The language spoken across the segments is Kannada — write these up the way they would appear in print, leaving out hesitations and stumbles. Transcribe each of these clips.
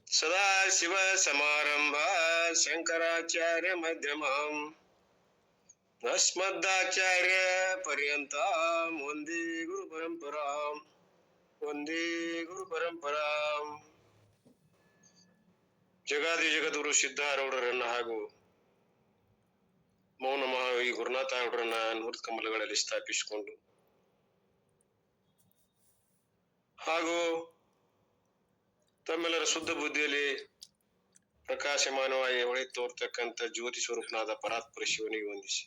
ಸದಾಶಿವ ಸಮಾರಂಭ ಶಂಕರಾಚಾರ್ಯ ಮಧ್ಯಮಂ ಅಸ್ಮದಾಚಾರ್ಯ ಪರ್ಯಂತಂ ವಂದೇ ಗುರು ಪರಂಪರಾಂ ವಂದೇ ಗುರು ಪರಂಪರಾಂ. ಜಗಾದಿ ಜಗದ್ಗುರು ಸಿದ್ಧಾರೂಢರನ್ನ ಹಾಗೂ ಮೌನ ಮಹಾವಿ ಗುರುನಾಥ ಅವರನ್ನ ನೂರ್ತ ಕಮಲಗಳಲ್ಲಿ ಸ್ಥಾಪಿಸಿಕೊಂಡು ಹಾಗೂ ತಮ್ಮೆಲ್ಲರ ಶುದ್ಧ ಬುದ್ಧಿಯಲ್ಲಿ ಪ್ರಕಾಶಮಾನವಾಗಿ ಹೊಳೆ ತೋರ್ತಕ್ಕಂಥ ಜ್ಯೋತಿ ಸ್ವರೂಪನಾದ ಪರಾತ್ಪರ ಶಿವನಿಗೆ ವಂದಿಸಿ,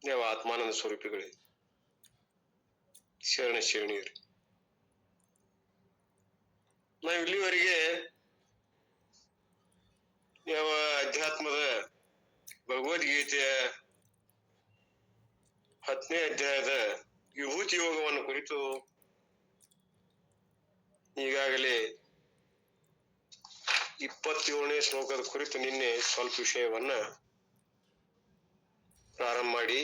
ಯಾವ ಆತ್ಮಾನಂದ ಸ್ವರೂಪಿಗಳೇ, ಶರಣ ಶರಣೀಯರು. ನಾವು ಇಲ್ಲಿವರೆಗೆ ಯಾವ ಅಧ್ಯಾತ್ಮದ ಭಗವದ್ಗೀತೆಯ 10ನೇ ಅಧ್ಯಾಯದ ವಿಭೂತಿ ಯೋಗವನ್ನು ಕುರಿತು ಈಗಾಗಲೇ 27ನೇ ಶ್ಲೋಕದ ಕುರಿತು ನಿನ್ನೆ ಸ್ವಲ್ಪ ವಿಷಯವನ್ನ ಪ್ರಾರಂಭ ಮಾಡಿ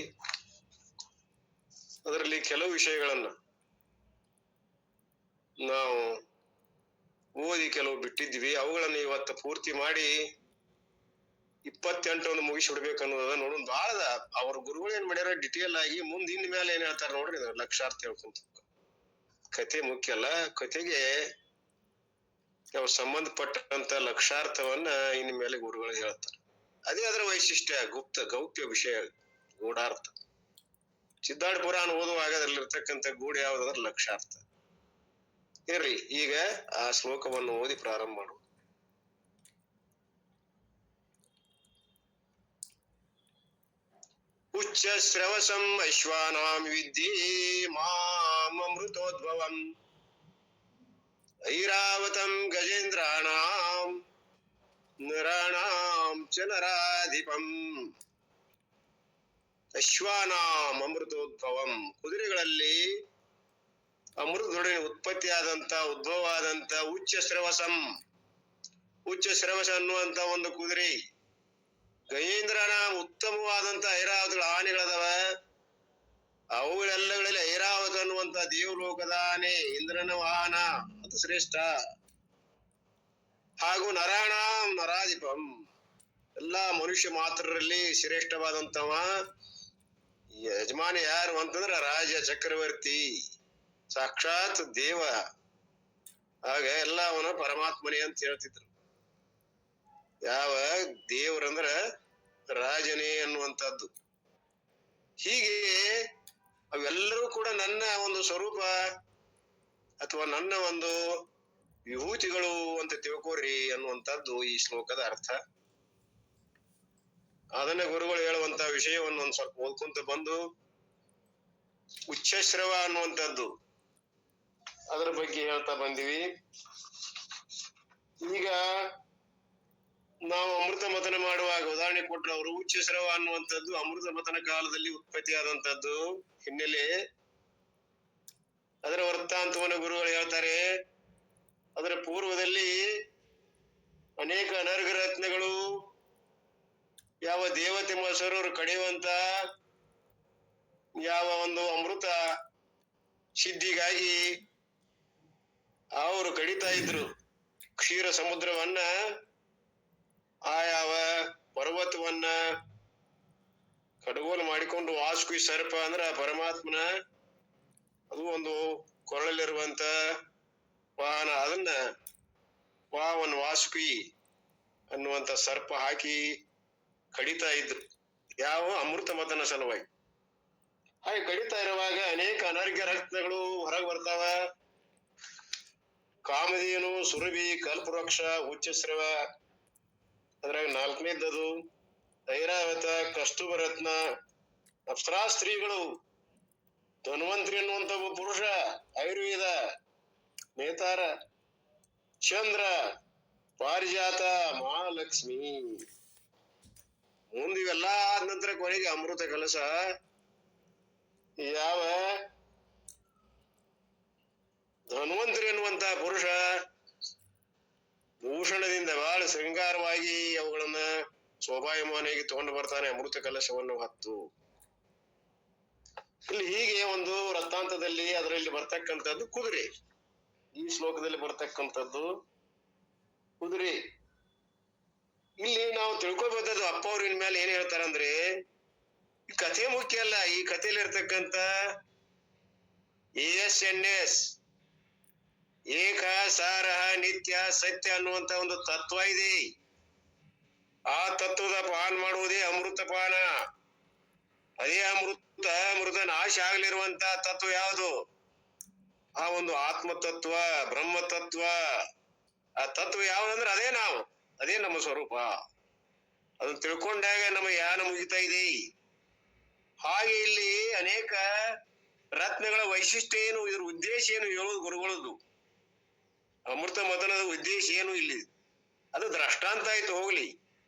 ಅದರಲ್ಲಿ ಕೆಲವು ವಿಷಯಗಳನ್ನ ನಾವು ಓದಿ ಕೆಲವು ಬಿಟ್ಟಿದ್ವಿ. ಅವುಗಳನ್ನು ಇವತ್ತು ಪೂರ್ತಿ ಮಾಡಿ 28 ಮುಗಿಸಿಬಿಡ್ಬೇಕನ್ನೋದ ನೋಡೋಣ. ಬಹಳ ಅವ್ರ ಗುರುಗಳು ಏನ್ ಮಾಡ್ಯಾರ ಡಿಟೇಲ್ ಆಗಿ ಮುಂದ್ ಇನ್ ಮೇಲೆ ಏನ್ ಹೇಳ್ತಾರ ನೋಡ್ರಿ, ಲಕ್ಷಾರ್ಥ ಹೇಳ್ಕೊಂತ. ಕತೆ ಮುಖ್ಯ ಅಲ್ಲ, ಕತೆಗೆ ಯಾವ ಸಂಬಂಧಪಟ್ಟಂತ ಲಕ್ಷಾರ್ಥವನ್ನ ಇನ್ ಮೇಲೆ ಗುರುಗಳು ಹೇಳ್ತಾರೆ. ಅದೇ ಅದರ ವೈಶಿಷ್ಟ್ಯ, ಗೌಪ್ಯ ವಿಷಯ, ಗೂಢಾರ್ಥ. ಸಿದ್ಧಾರ್ಥ ಪುರಾಣ ಓದುವಾಗ ಅದ್ರಲ್ಲಿರ್ತಕ್ಕಂಥ ಗೂಢ ಯಾವ್ದಾದ್ರ ಲಕ್ಷಾರ್ಥ ಇರ್ಲಿ. ಈಗ ಆ ಶ್ಲೋಕವನ್ನು ಓದಿ ಪ್ರಾರಂಭ ಮಾಡುವ. ಉಚ್ಚ ಶ್ರವಸಂ ಐಶ್ವಾನಾಂ ವಿದ್ಯೆ ಮಾಮೃತೋದ್ಭವಂ ಐರಾವತಂ ಗಜೇಂದ್ರಾಣಾಂ ನರಾಣಾಂ ಚ ನರಾಧಿಪಂ. ಅಶ್ವಾನಾಂ ಅಮೃತೋದ್ಭವಂ, ಕುದುರೆಗಳಲ್ಲಿ ಅಮೃತದೊಡನೆ ಉತ್ಪತ್ತಿಯಾದಂತ ಉದ್ಭವವಾದಂತ ಉಚ್ಚ ಶ್ರವಸಂ, ಉಚ್ಚ ಶ್ರವಸ ಅನ್ನುವಂತ ಒಂದು ಕುದುರೆ. ಗಜೇಂದ್ರನ ಉತ್ತಮವಾದಂತ ಐರಾವತಗಳ ಆನೆಗಳದವ. ಅವುಗಳೆಲ್ಲಗಳಲ್ಲಿ ಐರಾವತ ಅನ್ನುವಂತ ದೇವಲೋಕದ ಆನೆ, ಇಂದ್ರನ ವಾಹನ, ಅದು ಶ್ರೇಷ್ಠ. ಹಾಗೂ ನರಾಣಾಂ ನರಾಧಿಪಂ, ಎಲ್ಲಾ ಮನುಷ್ಯ ಮಾತ್ರರಲ್ಲಿ ಶ್ರೇಷ್ಠವಾದಂತವ ಯಜಮಾನ ಯಾರು ಅಂತಂದ್ರ ರಾಜ ಚಕ್ರವರ್ತಿ, ಸಾಕ್ಷಾತ್ ದೇವ. ಆಗ ಎಲ್ಲ ಅವನ ಪರಮಾತ್ಮನೇ ಅಂತ ಹೇಳ್ತಿದ್ರು. ಯಾವ ದೇವರಂದ್ರ ರಾಜನೇ ಅನ್ನುವಂಥದ್ದು. ಹೀಗೆ ಅವೆಲ್ಲರೂ ಕೂಡ ನನ್ನ ಒಂದು ಸ್ವರೂಪ ಅಥವಾ ನನ್ನ ಒಂದು ವಿಭೂತಿಗಳು ಅಂತ ತಿಳ್ಕೋರಿ ಅನ್ನುವಂಥದ್ದು ಈ ಶ್ಲೋಕದ ಅರ್ಥ. ಅದನ್ನ ಗುರುಗಳು ಹೇಳುವಂತ ವಿಷಯವನ್ನು ಒಂದ್ ಸ್ವಲ್ಪ ಓದ್ಕೊಂತ ಬಂದು ಉಚ್ಚಶ್ರವ ಅನ್ನುವಂಥದ್ದು ಅದರ ಬಗ್ಗೆ ಹೇಳ್ತಾ ಬಂದಿವಿ. ಈಗ ನಾವು ಅಮೃತ ಮಥನ ಮಾಡುವಾಗ ಉದಾಹರಣೆ ಕೊಟ್ಟರು ಅವರು. ಉಚ್ಚಶ್ರವ ಅನ್ನುವಂಥದ್ದು ಅಮೃತ ಮಥನ ಕಾಲದಲ್ಲಿ ಉತ್ಪತ್ತಿ ಆದಂತದ್ದು ಹಿನ್ನೆಲೆ. ಅದರ ವೃತ್ತಾಂತವನ್ನು ಗುರುಗಳು ಹೇಳ್ತಾರೆ. ಅದರ ಪೂರ್ವದಲ್ಲಿ ಅನೇಕ ಅನರ್ಘ ರತ್ನಗಳು, ಯಾವ ದೇವತೆ ಮೊಸರವರು ಕಡಿಯುವಂತ ಯಾವ ಒಂದು ಅಮೃತ ಸಿದ್ಧಿಗಾಗಿ ಅವರು ಕಡಿತಾ ಇದ್ರು. ಕ್ಷೀರ ಸಮುದ್ರವನ್ನ, ಆ ಯಾವ ಪರ್ವತವನ್ನ ಕಡಗೋಲು ಮಾಡಿಕೊಂಡು ವಾಸುಕಿ ಸರ್ಪ ಅಂದ್ರ ಪರಮಾತ್ಮನ ಅದು ಒಂದು ಕೊರಳಲ್ಲಿರುವಂತ ವಾಹನ, ಅದನ್ನ ವಾವನ್ ವಾಸುಕಿ ಅನ್ನುವಂತ ಸರ್ಪ ಹಾಕಿ ಕಡಿತಾ ಇದ್ರು. ಯಾವ ಅಮೃತ ಮಥನ ಸಲುವಾಗಿ. ಹಾಗೆ ಕಡಿತಾ ಇರುವಾಗ ಅನೇಕ ಅನರ್ಘ್ಯ ರತ್ನಗಳು ಹೊರಗೆ ಬರ್ತಾವ. ಕಾಮಧೇನು, ಸುರಭಿ, ಕಲ್ಪವೃಕ್ಷ, ಉಚ್ಚಶ್ರವ, ಅದ್ರಾಗ 4ನೇದ್ದದು ಐರಾವತ, ಕಸ್ತೂಭ ರತ್ನ, ಅಪ್ಸರಾ ಸ್ತ್ರೀಗಳು, ಧನ್ವಂತರಿ ಅನ್ನುವಂತ ಒಬ್ಬ ಪುರುಷ, ಆಯುರ್ವೇದ, ನೇತಾರ, ಚಂದ್ರ, ಪಾರಿಜಾತ, ಮಹಾಲಕ್ಷ್ಮಿ. ಮುಂದಿವೆಲ್ಲ ಆದ ನಂತರ ಕೊನೆಗೆ ಅಮೃತ ಕಲಶ. ಯಾವ ಧನ್ವಂತರಿ ಎನ್ನುವಂತ ಪುರುಷ ಭೂಷಣದಿಂದ ಬಹಳ ಶೃಂಗಾರವಾಗಿ ಅವುಗಳನ್ನ ಶೋಭಾಯಮಾನಿಯಾಗಿ ತಗೊಂಡು ಬರ್ತಾನೆ, ಅಮೃತ ಕಲಶವನ್ನು ಹೊತ್ತು. ಇಲ್ಲಿ ಹೀಗೆ ಒಂದು ವೃತ್ತಾಂತದಲ್ಲಿ ಅದರಲ್ಲಿ ಬರ್ತಕ್ಕಂಥದ್ದು ಕುದುರೆ. ಈ ಶ್ಲೋಕದಲ್ಲಿ ಬರ್ತಕ್ಕಂಥದ್ದು ಕುದುರೆ. ಇಲ್ಲಿ ನಾವು ತಿಳ್ಕೊಬೋದದು ಅಪ್ಪ ಅವ್ರ ಇನ್ಮೇಲೆ ಏನ್ ಹೇಳ್ತಾರಂದ್ರೆ, ಈ ಕಥೆ ಮುಖ್ಯ ಅಲ್ಲ, ಈ ಕಥೆಯಲ್ಲಿ ಇರ್ತಕ್ಕಂಥ ASNS ಏಕ ಸಾರ ನಿತ್ಯ ಸತ್ಯ ಅನ್ನುವಂತ ಒಂದು ತತ್ವ ಇದೆ. ಆ ತತ್ವದ ಪಾನ ಮಾಡುವುದೇ ಅಮೃತ ಪಾನ. ಅದೇ ಅಮೃತ ನಾಶ ಆಗ್ಲಿರುವಂತ ತತ್ವ ಯಾವುದು? ಆ ಒಂದು ಆತ್ಮ ತತ್ವ, ಬ್ರಹ್ಮ ತತ್ವ. ಆ ತತ್ವ ಯಾವ್ದಂದ್ರೆ ಅದೇ ನಾವು, ಅದೇ ನಮ್ಮ ಸ್ವರೂಪ. ಅದನ್ನ ತಿಳ್ಕೊಂಡಾಗ ನಮ್ಮ ಯಾನ ಮುಗಿತಾ ಇದೆ. ಹಾಗೆ ಇಲ್ಲಿ ಅನೇಕ ರತ್ನಗಳ ವೈಶಿಷ್ಟ್ಯ ಏನು, ಇದ್ರ ಉದ್ದೇಶ ಏನು ಹೇಳೋದು ಗುರುಗಳದ್ದು. ಅಮೃತ ಮದನದ ಉದ್ದೇಶ ಏನು ಇಲ್ಲಿ? ಅದು ದ್ರಷ್ಟಾಂತ ಆಯ್ತು, ಹೋಗ್ಲಿ.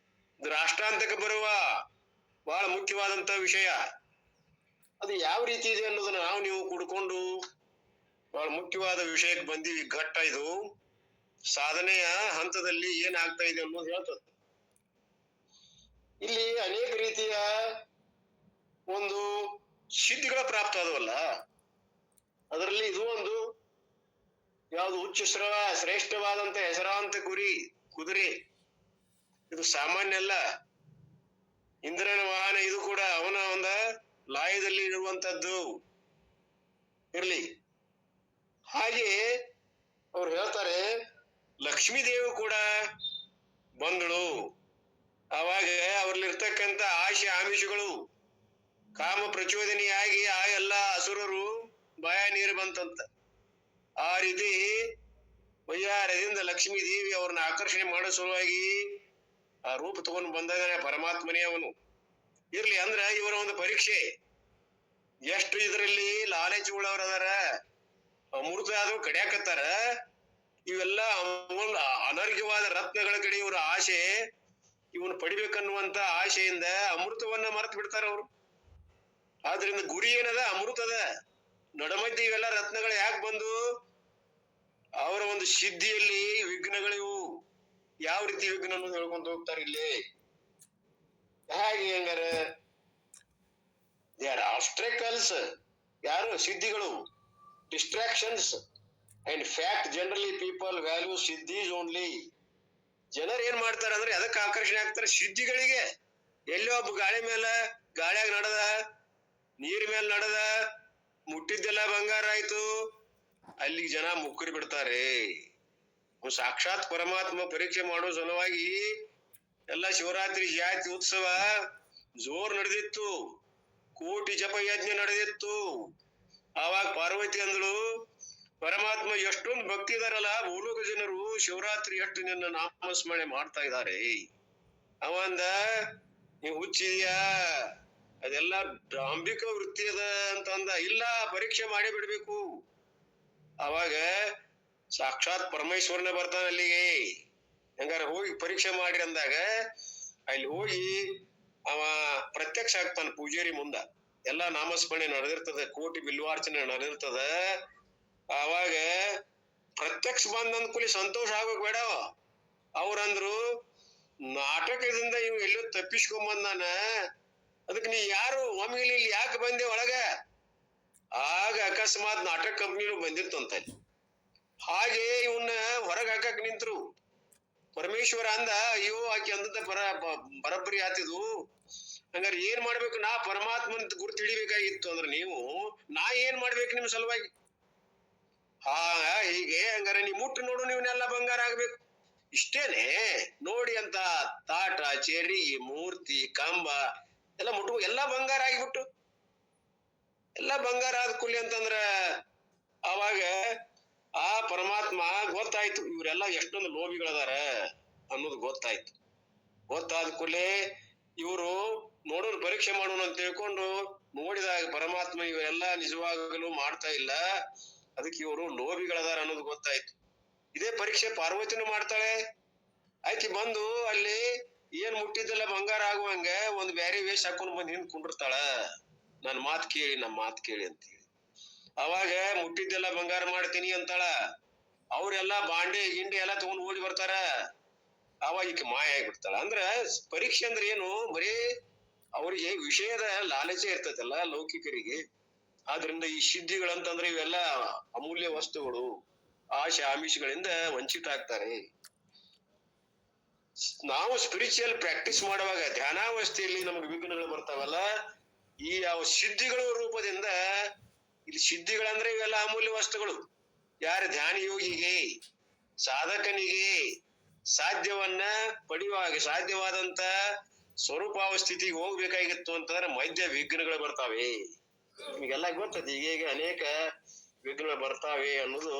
ದ್ರಾಷ್ಟಾಂತಕ್ಕೆ ಬರುವ ಬಹಳ ಮುಖ್ಯವಾದಂತ ವಿಷಯ ಅದು ಯಾವ ರೀತಿ ಇದೆ ಅನ್ನೋದನ್ನ ನಾವು ನೀವು ಕುಡ್ಕೊಂಡು ಬಹಳ ಮುಖ್ಯವಾದ ವಿಷಯಕ್ಕೆ ಬಂದೀವಿ. ಘಟ್ಟ ಇದು ಸಾಧನೆಯ ಹಂತದಲ್ಲಿ ಏನಾಗ್ತಾ ಇದೆ ಅನ್ನೋದು ಹೇಳ್ತದೆ. ಇಲ್ಲಿ ಅನೇಕ ರೀತಿಯ ಒಂದು ಸಿದ್ಧಿಗಳ ಪ್ರಾಪ್ತ ಆದವಲ್ಲ, ಅದರಲ್ಲಿ ಇದು ಒಂದು ಯಾವುದು ಉಚ್ಚ ಶ್ರೇಷ್ಠವಾದಂತ ಹೆಸರಾಂತ ಕುದುರೆ. ಇದು ಸಾಮಾನ್ಯ ಅಲ್ಲ, ಇಂದ್ರನ ವಾಹನ. ಇದು ಕೂಡ ಅವನ ಒಂದ ಲಾಯದಲ್ಲಿ ಇರುವಂತದ್ದು. ಇರ್ಲಿ. ಹಾಗೆ ಅವ್ರು ಹೇಳ್ತಾರೆ, ಲಕ್ಷ್ಮೀ ದೇವಿ ಕೂಡ ಬಂದಳು. ಅವಾಗ ಅವ್ರಲ್ಲಿರ್ತಕ್ಕಂಥ ಆಶೆ ಆಮಿಷಗಳು ಕಾಮ ಪ್ರಚೋದನೆಯಾಗಿ ಆ ಎಲ್ಲ ಅಸುರರು ಬಾಯ ನೀರು ಬಂತಂತ. ಆ ರೀತಿ ವೈಯಾರದಿಂದ ಲಕ್ಷ್ಮೀ ದೇವಿ ಅವ್ರನ್ನ ಆಕರ್ಷಣೆ ಮಾಡೋ ಸಲುವಾಗಿ ಆ ರೂಪ ತಗೊಂಡು ಬಂದಿದ್ದಾನೆ ಪರಮಾತ್ಮನೇ ಅವನು. ಇರ್ಲಿ, ಅಂದ್ರ ಇವರ ಒಂದು ಪರೀಕ್ಷೆ. ಎಷ್ಟು ಇದರಲ್ಲಿ ಲಾಲಚಿ ಉಳ್ಳವರದಾರ, ಅಮೃತ ಆದ್ರೂ ಕಡಿಯಾಕತ್ತಾರ. ಇವೆಲ್ಲ ಅನರ್ಘ್ಯವಾದ ರತ್ನಗಳ ಕಡೆ ಇವರ ಆಸೆ, ಇವನು ಪಡಿಬೇಕನ್ನುವಂತ ಆಶೆಯಿಂದ ಅಮೃತವನ್ನ ಮರೆತು ಬಿಡ್ತಾರ ಅವರು. ಆದ್ರಿಂದ ಗುರಿ ಏನದ? ಅಮೃತದ. ನಡಮಧ್ಯೆ ಇವೆಲ್ಲ ರತ್ನಗಳು ಯಾಕೆ ಬಂದು? ಅವರ ಒಂದು ಸಿದ್ಧಿಯಲ್ಲಿ ವಿಘ್ನಗಳಿವು. ಯಾವ ರೀತಿ ವಿಘ್ನ ಅನ್ನೋದು ಹೇಳ್ಕೊಂತ ಹೋಗ್ತಾರೆ ಇಲ್ಲಿ. ಹಾಗೆ ಹಂಗಾರ ದೇ ಆರ್ ಆಬ್ಸ್ಟ್ರಕಲ್ಸ್. ಯಾರು? ಸಿದ್ಧಿಗಳು. Distractions and fact generally people value siddhis only. ಜನರು ಏನ್ ಮಾಡ್ತಾರ ಅಂದ್ರೆ ಅದಕ್ಕೆ ಆಕರ್ಷಣೆ ಆಗ್ತಾರೆ, ಸಿದ್ಧಿಗಳಿಗೆ. ಎಲ್ಲೋ ಒಬ್ಬ ಗಾಳಿಯಾಗ ನಡೆದ, ನೀರ್ ಮೇಲೆ ನಡೆದ, ಮುಟ್ಟಿದ್ದೆಲ್ಲ ಬಂಗಾರ ಆಯ್ತು, ಅಲ್ಲಿಗೆ ಜನ ಮುಕ್ಕರಿ ಬಿಡ್ತಾರೆ. ಸಾಕ್ಷಾತ್ ಪರಮಾತ್ಮ ಪರೀಕ್ಷೆ ಮಾಡೋ ಸಲುವಾಗಿ ಎಲ್ಲ ಶಿವರಾತ್ರಿ ಜಾತಿ ಉತ್ಸವ ಜೋರ್ ನಡೆದಿತ್ತು, ಕೋಟಿ ಜಪ ಯಜ್ಞ ನಡೆದಿತ್ತು. ಆವಾಗ ಪಾರ್ವತಿ ಅಂದಳು, ಪರಮಾತ್ಮ ಎಷ್ಟೊಂದು ಭಕ್ತಿ ಇದಾರಲ್ಲ ಭೂಲೋಕ ಜನರು, ಶಿವರಾತ್ರಿ ಎಷ್ಟು ನಿನ್ನ ನಾಮಸ್ಮರಣೆ ಮಾಡ್ತಾ ಇದ್ದಾರೆ. ಅವಂದ ನೀವು ಹುಚ್ಚಿದ್ಯಾ, ಅದೆಲ್ಲ ಡಾಂಬಿಕ ವೃತ್ತಿ ಅದ ಅಂತಂದ. ಇಲ್ಲ, ಪರೀಕ್ಷೆ ಮಾಡೇ ಬಿಡ್ಬೇಕು. ಅವಾಗ ಸಾಕ್ಷಾತ್ ಪರಮೇಶ್ವರನ ಬರ್ತಾನ ಅಲ್ಲಿಗೆ. ಹಂಗಾರ ಹೋಗಿ ಪರೀಕ್ಷೆ ಮಾಡ್ರಿ ಅಂದಾಗ ಅಲ್ಲಿ ಹೋಗಿ ಅವ ಪ್ರತ್ಯಕ್ಷ ಆಗ್ತಾನ ಪೂಜಾರಿ ಮುಂದ. ಎಲ್ಲಾ ನಾಮಸ್ಮರಣೆ ನಡೆದಿರ್ತದ, ಕೋಟಿ ಬಿಲ್ವಾರ್ಚನೆ ನಡೆದಿರ್ತದ. ಅವಾಗ ಪ್ರತ್ಯಕ್ಷ ಬಂದ ಅಂದ್ಕೂಲಿ ಸಂತೋಷ ಆಗ್ಬೇಕು ಬೇಡ. ಅವ್ರಂದ್ರು, ನಾಟಕದಿಂದ ಇವ್ ಎಲ್ಲೋ ತಪ್ಪಿಸ್ಕೊಂಬಂದಾನ, ಅದಕ್ಕೆ ನೀ ಯಾರು, ಒಮ್ಮೆ ಇಲ್ಲಿ ಯಾಕೆ ಬಂದೆ ಒಳಗ? ಆಗ ಅಕಸ್ಮಾತ್ ನಾಟಕ ಕಂಪ್ನಿಗಳು ಬಂದಿರ್ತಂತ. ಹಾಗೆ ಇವನ್ನ ಹೊರಗೆ ಹಾಕಕ್ ನಿಂತ್ರು. ಪರಮೇಶ್ವರ ಅಂದ, ಅಯ್ಯೋ ಆಕೆ ಅಂದದ ಬರಬ್ಬರಿ ಆತಿದು. ಹಂಗಾರೆ ಏನ್ ಮಾಡ್ಬೇಕು? ನಾ ಪರಮಾತ್ಮನ ಗುರುತು ಹಿಡಿಬೇಕಾಗಿತ್ತು ಅಂದ್ರೆ ನೀವು, ನಾ ಏನ್ ಮಾಡ್ಬೇಕು ನಿಮ್ ಸಲುವಾಗಿ? ಹೀಗೆ ಹಂಗಾರೆ ನೀ ಮುಟ್ಟು ನೋಡು, ನೀವನ್ನೆಲ್ಲ ಬಂಗಾರ ಆಗ್ಬೇಕು. ಇಷ್ಟೇನೆ ನೋಡಿ ಅಂತ ತಾಟ, ಚೆರಿ, ಮೂರ್ತಿ, ಕಂಬ ಎಲ್ಲ ಮುಟ್ಟು ಎಲ್ಲ ಬಂಗಾರ ಆಗಿಬಿಟ್ಟು, ಎಲ್ಲ ಬಂಗಾರ ಆದ ಕೂಲಿ ಅಂತಂದ್ರ ಅವಾಗ ಆ ಪರಮಾತ್ಮ ಗೊತ್ತಾಯ್ತು ಇವರೆಲ್ಲ ಎಷ್ಟೊಂದು ಲೋಭಿಗಳದಾರ ಅನ್ನೋದು ಗೊತ್ತಾಯ್ತು. ಗೊತ್ತಾದ ಕೂಡಲೇ ಇವರು ನೋಡೋಣ, ಪರೀಕ್ಷೆ ಮಾಡೋಣ ಅಂತ ತಿಳ್ಕೊಂಡು ನೋಡಿದಾಗ ಪರಮಾತ್ಮ ಇವರೆಲ್ಲ ನಿಜವಾಗಲೂ ಮಾಡ್ತಾ ಇಲ್ಲ, ಅದಕ್ಕೆ ಇವರು ಲೋಭಿಗಳದಾರ ಅನ್ನೋದು ಗೊತ್ತಾಯ್ತು. ಇದೇ ಪರೀಕ್ಷೆ ಪಾರ್ವತಿನೂ ಮಾಡ್ತಾಳೆ. ಆಯ್ತು, ಬಂದು ಅಲ್ಲಿ ಏನ್ ಮುಟ್ಟಿದ್ದೆಲ್ಲ ಬಂಗಾರ ಆಗುವಂಗ ಒಂದ್ ಬ್ಯಾರೆ ವೇಷ ಹಾಕೊಂಡ್ ಬಂದ್ ಹಿಂದ್ ಕುಂಡಿರ್ತಾಳ. ನನ್ ಮಾತ್ ಕೇಳಿ, ನಮ್ಮ ಮಾತ್ ಕೇಳಿ ಅಂತೇಳಿ. ಅವಾಗ ಮುಟ್ಟಿದ್ದೆಲ್ಲ ಬಂಗಾರ ಮಾಡ್ತೀನಿ ಅಂತಾಳ. ಅವ್ರೆಲ್ಲಾ ಬಾಂಡೆ ಗಿಂಡಿ ಎಲ್ಲಾ ತಗೊಂಡ್ ಓಡಿ ಬರ್ತಾರ. ಅವಾಗ ಈಕೆ ಮಾಯ ಆಗಿಬಿಡ್ತಾಳ. ಅಂದ್ರ ಪರೀಕ್ಷೆ ಅಂದ್ರೆ ಏನು? ಬರೀ ಅವ್ರಿಗೆ ವಿಷಯದ ಲಾಲಚೆ ಇರ್ತೈತಲ್ಲ ಲೌಕಿಕರಿಗೆ. ಆದ್ರಿಂದ ಈ ಸಿದ್ಧಿಗಳಂತಂದ್ರೆ ಇವೆಲ್ಲ ಅಮೂಲ್ಯ ವಸ್ತುಗಳು. ಆಶೆ ಆಮಿಷಗಳಿಂದ ವಂಚಿತ ಆಗ್ತಾರೆ. ನಾವು ಸ್ಪಿರಿಚುವಲ್ ಪ್ರಾಕ್ಟೀಸ್ ಮಾಡುವಾಗ ಧ್ಯಾನಾವಸ್ಥೆಯಲ್ಲಿ ನಮ್ಗೆ ವಿಘ್ನಗಳು ಬರ್ತಾವಲ್ಲ, ಈ ಯಾವ ಸಿದ್ಧಿಗಳ ರೂಪದಿಂದ, ಇಲ್ಲಿ ಸಿದ್ಧಿಗಳಂದ್ರೆ ಇವೆಲ್ಲ ಅಮೂಲ್ಯ ವಸ್ತುಗಳು. ಯಾರ ಧ್ಯಾನ ಯೋಗಿಗೆ, ಸಾಧಕನಿಗೆ ಸಾಧ್ಯವನ್ನ ಪಡೆಯುವಾಗ ಸಾಧ್ಯವಾದಂತ ಸ್ವರೂಪಾವಸ್ಥಿತಿಗೆ ಹೋಗ್ಬೇಕಾಗಿತ್ತು ಅಂತಂದ್ರೆ ಮಧ್ಯ ವಿಘ್ನಗಳು ಬರ್ತಾವೆ. ನಿಮಗೆಲ್ಲ ಗೊತ್ತದ ಈಗ ಅನೇಕ ವಿಘ್ನಗಳು ಬರ್ತಾವೆ ಅನ್ನೋದು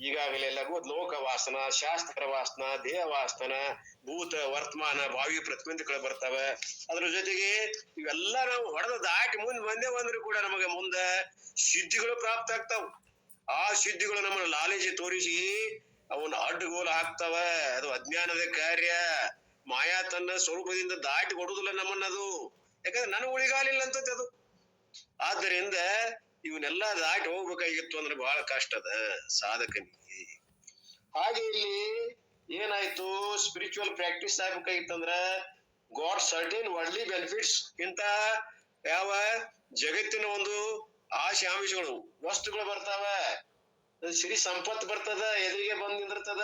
ಈಗಾಗಲೇ ಎಲ್ಲ ಗೊತ್ತು. ಲೋಕ ವಾಸನ, ಶಾಸ್ತ್ರ ವಾಸನ, ದೇಹ ವಾಸನ, ಭೂತ ವರ್ತಮಾನ ಭಾವಿ ಪ್ರತಿಬಂಧಗಳು ಬರ್ತಾವೆ. ಅದ್ರ ಜೊತೆಗೆ ಇವೆಲ್ಲ ನಾವು ಹೊಡೆದ ದಾಟಿ ಮುಂದೆ ಬಂದೇ ಬಂದ್ರು ಕೂಡ ನಮಗೆ ಮುಂದ ಸಿದ್ಧಿಗಳು ಪ್ರಾಪ್ತ ಆಗ್ತಾವ. ಆ ಸಿದ್ಧಿಗಳು ನಮ್ಮನ್ನ ಲಾಲೇಜಿ ತೋರಿಸಿ ಅವನ್ನ ಅಡ್ಡಗೋಲು ಹಾಕ್ತಾವ. ಅದು ಅಜ್ಞಾನದ ಕಾರ್ಯ. ಮಾಯಾ ತನ್ನ ಸ್ವರೂಪದಿಂದ ದಾಟಿ ಕೊಡುದಿಲ್ಲ ನಮ್ಮನ್ನದು. ಯಾಕಂದ್ರೆ ನನಗೆ ಉಳಿಗಾಲಿಲ್ಲ ಅಂತದ್ದು ಅದು. ಆದ್ದರಿಂದ ಇವನ್ನೆಲ್ಲ ದಾಟಿ ಹೋಗ್ಬೇಕಾಗಿತ್ತು ಅಂದ್ರೆ ಬಹಳ ಕಷ್ಟ ಅದ ಸಾಧಕನಿಗೆ. ಹಾಗೆ ಇಲ್ಲಿ ಏನಾಯ್ತು, ಸ್ಪಿರಿಚುವಲ್ ಪ್ರಾಕ್ಟೀಸ್ ಆಗ್ಬೇಕಾಗಿತ್ತಂದ್ರ ಗಾಡ್ ಸರ್ಟೇನ್ ವರ್ಲ್ಡ್ಲಿ ಬೆನಿಫಿಟ್ಸ್ ಇಂತ ಯಾವ ಜಗತ್ತಿನ ಒಂದು ಆಶೆ ಆಮಿಷಗಳು ವಸ್ತುಗಳು ಬರ್ತಾವ, ಸಿರಿ ಸಂಪತ್ತು ಬರ್ತದ, ಎದುರಿಗೆ ಬಂದ್ ನಿಂದಿರ್ತದ.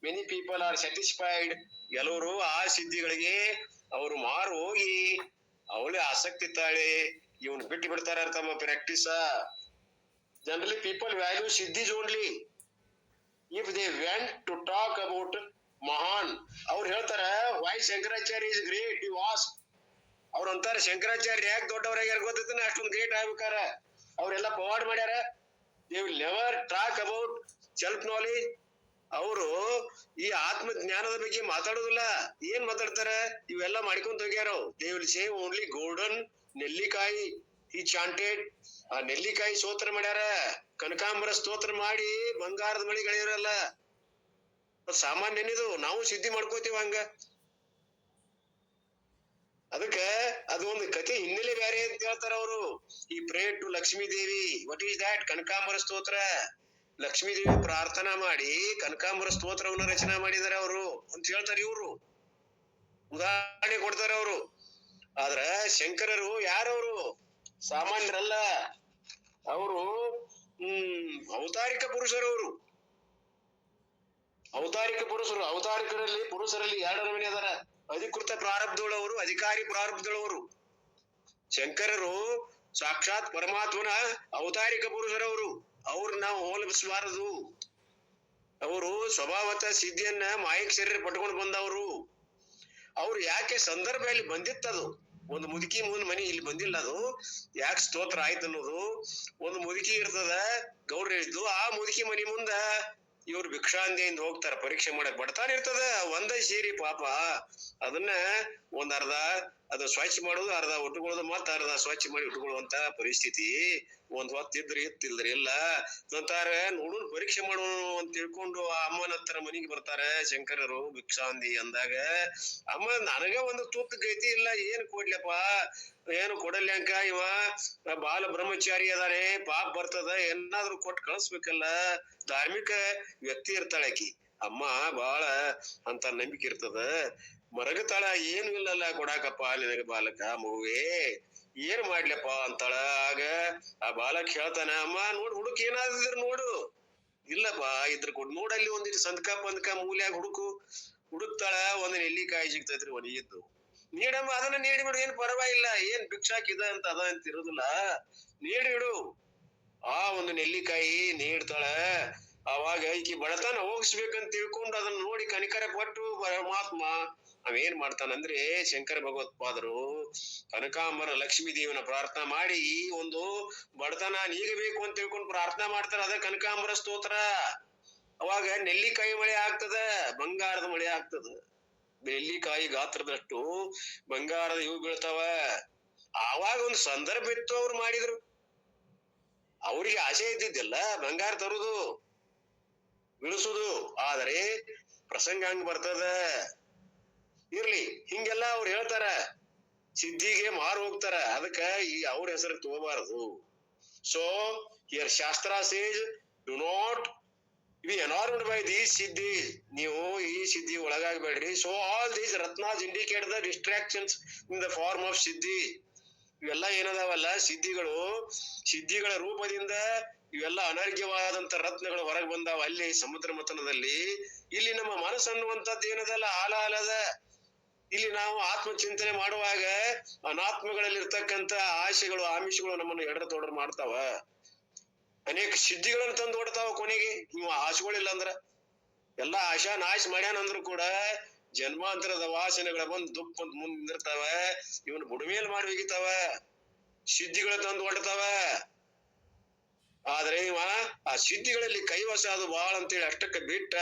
Many people are satisfied. ಕೆಲವರು ಆ ಸಿದ್ಧಿಗಳಿಗೆ ಅವರು ಮಾರು ಹೋಗಿ ಅವಳೇ ಆಸಕ್ತಿ ತಾಳೆ ಇವನ್ ಬಿಟ್ಟು ಬಿಡ್ತಾರ ತಮ್ಮ ಪ್ರಾಕ್ಟೀಸ. ಜನರಲಿ ಪೀಪಲ್ ವ್ಯಾಲ್ಯೂ ಸಿದ್ಧಿಸ್ only if they want to talk about ಮಹಾನ್. ಅವ್ರು ಹೇಳ್ತಾರ why Shankaracharya is great you ask. ಅವ್ರು ಅಂತಾರೆ ಶಂಕರಾಚಾರ್ಯ ಯಾಕೆ ದೊಡ್ಡವರಾಗ್ಯಾರ ಗೊತ್ತೈತನ, ಅಷ್ಟೊಂದು ಗ್ರೇಟ್ ಆಗ್ಬೇಕಾರ. ಅವ್ರೆಲ್ಲ ಪವಾಡ್ ಮಾಡ್ಯಾರ. They will never talk about self knowledge. ಅವರು ಈ ಆತ್ಮ ಜ್ಞಾನದ ಬಗ್ಗೆ ಮಾತಾಡುದಿಲ್ಲ. ಏನ್ ಮಾತಾಡ್ತಾರ, ಇವೆಲ್ಲ ಮಾಡ್ಕೊಂತ ಹೋಗ್ಯಾರ. They will say only golden ನೆಲ್ಲಿಕಾಯಿ ಈ ಚಾಂಟೆಡ್. ಆ ನೆಲ್ಲಿಕಾಯಿ ಸ್ತೋತ್ರ ಮಾಡ್ಯಾರ, ಕನಕಾಂಬರ ಸ್ತೋತ್ರ ಮಾಡಿ ಬಂಗಾರದ ಮಳಿಗಳಿರಲ್ಲ. ಸಾಮಾನ್ಯ ಏನಿದು, ನಾವು ಸಿದ್ಧಿ ಮಾಡ್ಕೋತೀವ ಹಂಗ. ಅದಕ್ಕ ಅದು ಒಂದು ಕಥೆ ಹಿನ್ನೆಲೆ ಬೇರೆ ಅಂತ ಹೇಳ್ತಾರ ಅವರು. ಈ pray to Lakshmi Devi. What is that? ಕನಕಾಂಬರ ಸ್ತೋತ್ರ. ಲಕ್ಷ್ಮೀ ದೇವಿ ಪ್ರಾರ್ಥನಾ ಮಾಡಿ ಕನಕಾಂಬರ ಸ್ತೋತ್ರವನ್ನ ರಚನಾ ಮಾಡಿದಾರೆ ಅವರು ಅಂತ ಹೇಳ್ತಾರೆ ಇವರು. ಉದಾಹರಣೆ ಕೊಡ್ತಾರೆ ಅವರು. ಆದ್ರ ಶಂಕರರು ಯಾರವರು? ಸಾಮಾನ್ಯರಲ್ಲ. ಅವರು ಅವತಾರಿಕ ಪುರುಷರವರು. ಅವತಾರಿಕ ಪುರುಷರು. ಅವತಾರಿಕರಲ್ಲಿ ಪುರುಷರಲ್ಲಿ ಎರಡು ನಮೂನೆ ಅದಾರ. ಅಧಿಕೃತ ಪ್ರಾರಬ್ಧಗಳವರು, ಅಧಿಕಾರಿ ಪ್ರಾರಬ್ಧಗಳವರು. ಶಂಕರರು ಸಾಕ್ಷಾತ್ ಪರಮಾತ್ಮನ ಅವತಾರಿಕ ಪುರುಷರವರು. ಅವ್ರು ನಾವು ಹೋಲಿಸಬಾರದು. ಅವರು ಸ್ವಭಾವತ ಸಿದ್ಧಿಯನ್ನ ಮಾಯಿಕ ಶರೀರ ಪಟ್ಕೊಂಡು ಬಂದವರು. ಅವ್ರು ಯಾಕೆ ಸಂದರ್ಭ ಇಲ್ಲಿ ಬಂದಿತ್ತದು. ಒಂದು ಮುದುಕಿ ಮುಂದ್ ಮನಿ ಇಲ್ಲಿ ಬಂದಿಲ್ಲ. ಅದು ಯಾಕೆ ಸ್ತೋತ್ರ ಆಯ್ತು ಅನ್ನೋದು, ಒಂದು ಮುದುಕಿ ಇರ್ತದ ಗೌಡ್ರ ಹೇಳಿದ್ದು. ಆ ಮುದುಕಿ ಮನಿ ಮುಂದ ಇವ್ರು ಭಿಕ್ಷಾಂದಿಯಿಂದ ಹೋಗ್ತಾರ ಪರೀಕ್ಷೆ ಮಾಡಕ್. ಬಡತಾನ ಇರ್ತದ ಒಂದ ಸೇರಿ ಪಾಪ. ಅದನ್ನ ಒಂದ್ ಅರ್ಧ ಅದು ಸ್ವಚ್ಛ ಮಾಡೋದು, ಅರ್ಧ ಉಟ್ಕೊಳ್ಳೋದು, ಮತ್ತ ಅರ್ಧ ಸ್ವಚ್ಛ ಮಾಡಿ ಉಟ್ಕೊಳ್ಳುವಂತ ಪರಿಸ್ಥಿತಿ. ಒಂದ್ ಹೊತ್ತಿದ್ರಿ ಇತ್ತಿಲ್ದ್ರಿ ಇಲ್ಲ ಅಂತಾರ. ನೋಡು ಪರೀಕ್ಷೆ ಮಾಡೋಣ ಅಂತ ತಿಳ್ಕೊಂಡು ಆ ಅಮ್ಮನ ಹತ್ರ ಮನಿಗೆ ಬರ್ತಾರ ಶಂಕರರು ಭಿಕ್ಷಾಂದಿ ಅಂದಾಗ. ಅಮ್ಮ ನನಗ ಒಂದು ತೂಕ ಗತಿ ಇಲ್ಲ, ಏನ್ ಕೊಡ್ಲಪ್ಪ, ಏನು ಕೊಡಲ್ಯಾಂಕ, ಇವ ಬಾಲ ಬ್ರಹ್ಮಚಾರಿ ಅದಾನೆ, ಪಾಪ ಬರ್ತದ, ಏನಾದ್ರು ಕೊಟ್ಟು ಕಳಿಸ್ಬೇಕಲ್ಲ. ಧಾರ್ಮಿಕ ವ್ಯಕ್ತಿ ಇರ್ತಾಳಕಿ ಅಮ್ಮ, ಬಾಳ ಅಂತ ನಂಬಿಕೆ ಇರ್ತದ. ಮರಗತಾಳ, ಏನು ಇಲ್ಲಲ್ಲ ಕೊಡಾಕಪ್ಪ ನಿನಗ ಬಾಲಕ ಮಗುವೇ, ಏನ್ ಮಾಡ್ಲಪ್ಪ ಅಂತಾಳ. ಆಗ ಆ ಬಾಲಕ್ ಹೇಳ್ತಾನ, ಅಮ್ಮ ನೋಡ್ ಹುಡುಕ್ ಏನಾದ್ರ ನೋಡು. ಇಲ್ಲಪ್ಪ ಇದ್ರ ಕೊಡ್ ನೋಡಲ್ಲಿ ಒಂದಿಟ್ಟು ಸಂದಕ ಪಂದಕ ಮೂಲ್ಯಾಗ ಹುಡುಕ್ತಾಳ. ಒಂದ್ ನೆಲ್ಲಿಕಾಯಿ ಸಿಗ್ತೈತ್ರಿ ಒಣಗಿದ್ದು. ನೀಡಮ್ಮ, ಅದನ್ನ ನೀಡಿ ಬಿಡು, ಏನ್ ಪರವಾಗಿಲ್ಲ, ಏನ್ ಭಿಕ್ಷಾಕಿದ ಅಂತ ಅದ ಅಂತ ಇರೋದಿಲ್ಲ, ನೀಡಿಡು. ಆ ಒಂದು ನೆಲ್ಲಿಕಾಯಿ ನೀಡ್ತಾಳ. ಅವಾಗ ಈಕಿ ಬಡತನ ಹೋಗಿಸ್ಬೇಕಂತ ತಿಳ್ಕೊಂಡು ಅದನ್ನ ನೋಡಿ ಕನಿಕರ ಪಟ್ಟು ಪರಮಾತ್ಮ ಅವೇನ್ ಮಾಡ್ತಾನಂದ್ರೆ, ಶಂಕರ ಭಗವತ್ಪಾದರು ಕನಕಾಂಬರ ಲಕ್ಷ್ಮೀ ದೇವಿನ ಪ್ರಾರ್ಥನಾ ಮಾಡಿ ಈ ಒಂದು ಬಡತನ ನೀಗಬೇಕು ಅಂತ ತಿಳ್ಕೊಂಡು ಪ್ರಾರ್ಥನಾ ಮಾಡ್ತಾರ. ಅದ ಕನಕಾಂಬರ ಸ್ತೋತ್ರ. ಅವಾಗ ನೆಲ್ಲಿಕಾಯಿ ಮಳೆ ಆಗ್ತದ, ಬಂಗಾರದ ಮಳೆ ಆಗ್ತದ. ನೆಲ್ಲಿಕಾಯಿ ಗಾತ್ರದಷ್ಟು ಬಂಗಾರದ ಇವು ಬೀಳ್ತಾವ. ಆವಾಗ ಒಂದು ಸಂದರ್ಭ ಇತ್ತು, ಅವ್ರು ಮಾಡಿದ್ರು. ಅವ್ರಿಗೆ ಆಸೆ ಇದ್ದಿದ್ದಿಲ್ಲ ಬಂಗಾರ ತರುದು ಬಿಡಿಸುದು. ಆದರೆ ಪ್ರಸಂಗ ಹಂಗ ಬರ್ತದ. ಇರ್ಲಿ, ಹಿಂಗೆಲ್ಲ ಅವ್ರು ಹೇಳ್ತಾರ, ಸಿದ್ಧಿಗೆ ಮಾರು ಹೋಗ್ತಾರ. ಅದಕ್ಕ ಈ ಅವ್ರ ಹೆಸರು ತಗೋಬಾರದು. So here shastra says do not be enamoured by these siddhi. ನೀವು ಈ ಸಿದ್ಧಿ ಒಳಗಾಗಬೇಡ್ರಿ. So all these ratnas indicate the distractions in the form of siddhi. ಇವೆಲ್ಲ ಏನದಾವಲ್ಲ ಸಿದ್ಧಿಗಳು, ಸಿದ್ಧಿಗಳ ರೂಪದಿಂದ ಇವೆಲ್ಲ ಅನರ್ಘ್ಯವಾದಂತ ರತ್ನಗಳು ಹೊರಗೆ ಬಂದಾವ ಅಲ್ಲಿ ಸಮುದ್ರ ಮಥನದಲ್ಲಿ. ಇಲ್ಲಿ ನಮ್ಮ ಮನಸ್ಸು ಅನ್ನುವಂಥದ್ದು ಏನದಲ್ಲ ಹಾಲಾಹಲದ. ಇಲ್ಲಿ ನಾವು ಆತ್ಮಚಿಂತನೆ ಮಾಡುವಾಗ ಅನಾತ್ಮಗಳಲ್ಲಿ ಇರ್ತಕ್ಕಂತ ಆಶೆಗಳು ಆಮಿಷಗಳು ನಮ್ಮನ್ನು ಎಡರ ತೊಡರ್ ಮಾಡ್ತಾವ. ಅನೇಕ ಸಿದ್ಧಿಗಳನ್ನು ತಂದು ಕೊಡ್ತಾವ. ಕೊನೆಗೆ ನೀವು ಆಶೆಗಳಿಲ್ಲ ಅಂದ್ರ ಎಲ್ಲಾ ಆಶಾ ನಾಶ ಮಾಡ್ಯಾನಂದ್ರು ಕೂಡ ಜನ್ಮಾಂತರದ ವಾಸನೆಗಳ ಬಂದು ದುಃಖ ಅಂತ ಮುಂದ್ ನಿಂದಿರ್ತಾವ. ಇವನ್ ಬುಡಮೇಲ್ ಮಾಡಿ ಒಗಿತಾವ, ಸಿದ್ಧಿಗಳು ತಂದು ಹೊಡ್ತಾವ. ಆದ್ರೆ ಇವ ಆ ಸಿದ್ಧಿಗಳಲ್ಲಿ ಕೈವಶ ಅದು ಬಾಳ ಅಂತೇಳಿ ಅಷ್ಟಕ್ಕೆ ಬಿಟ್ಟ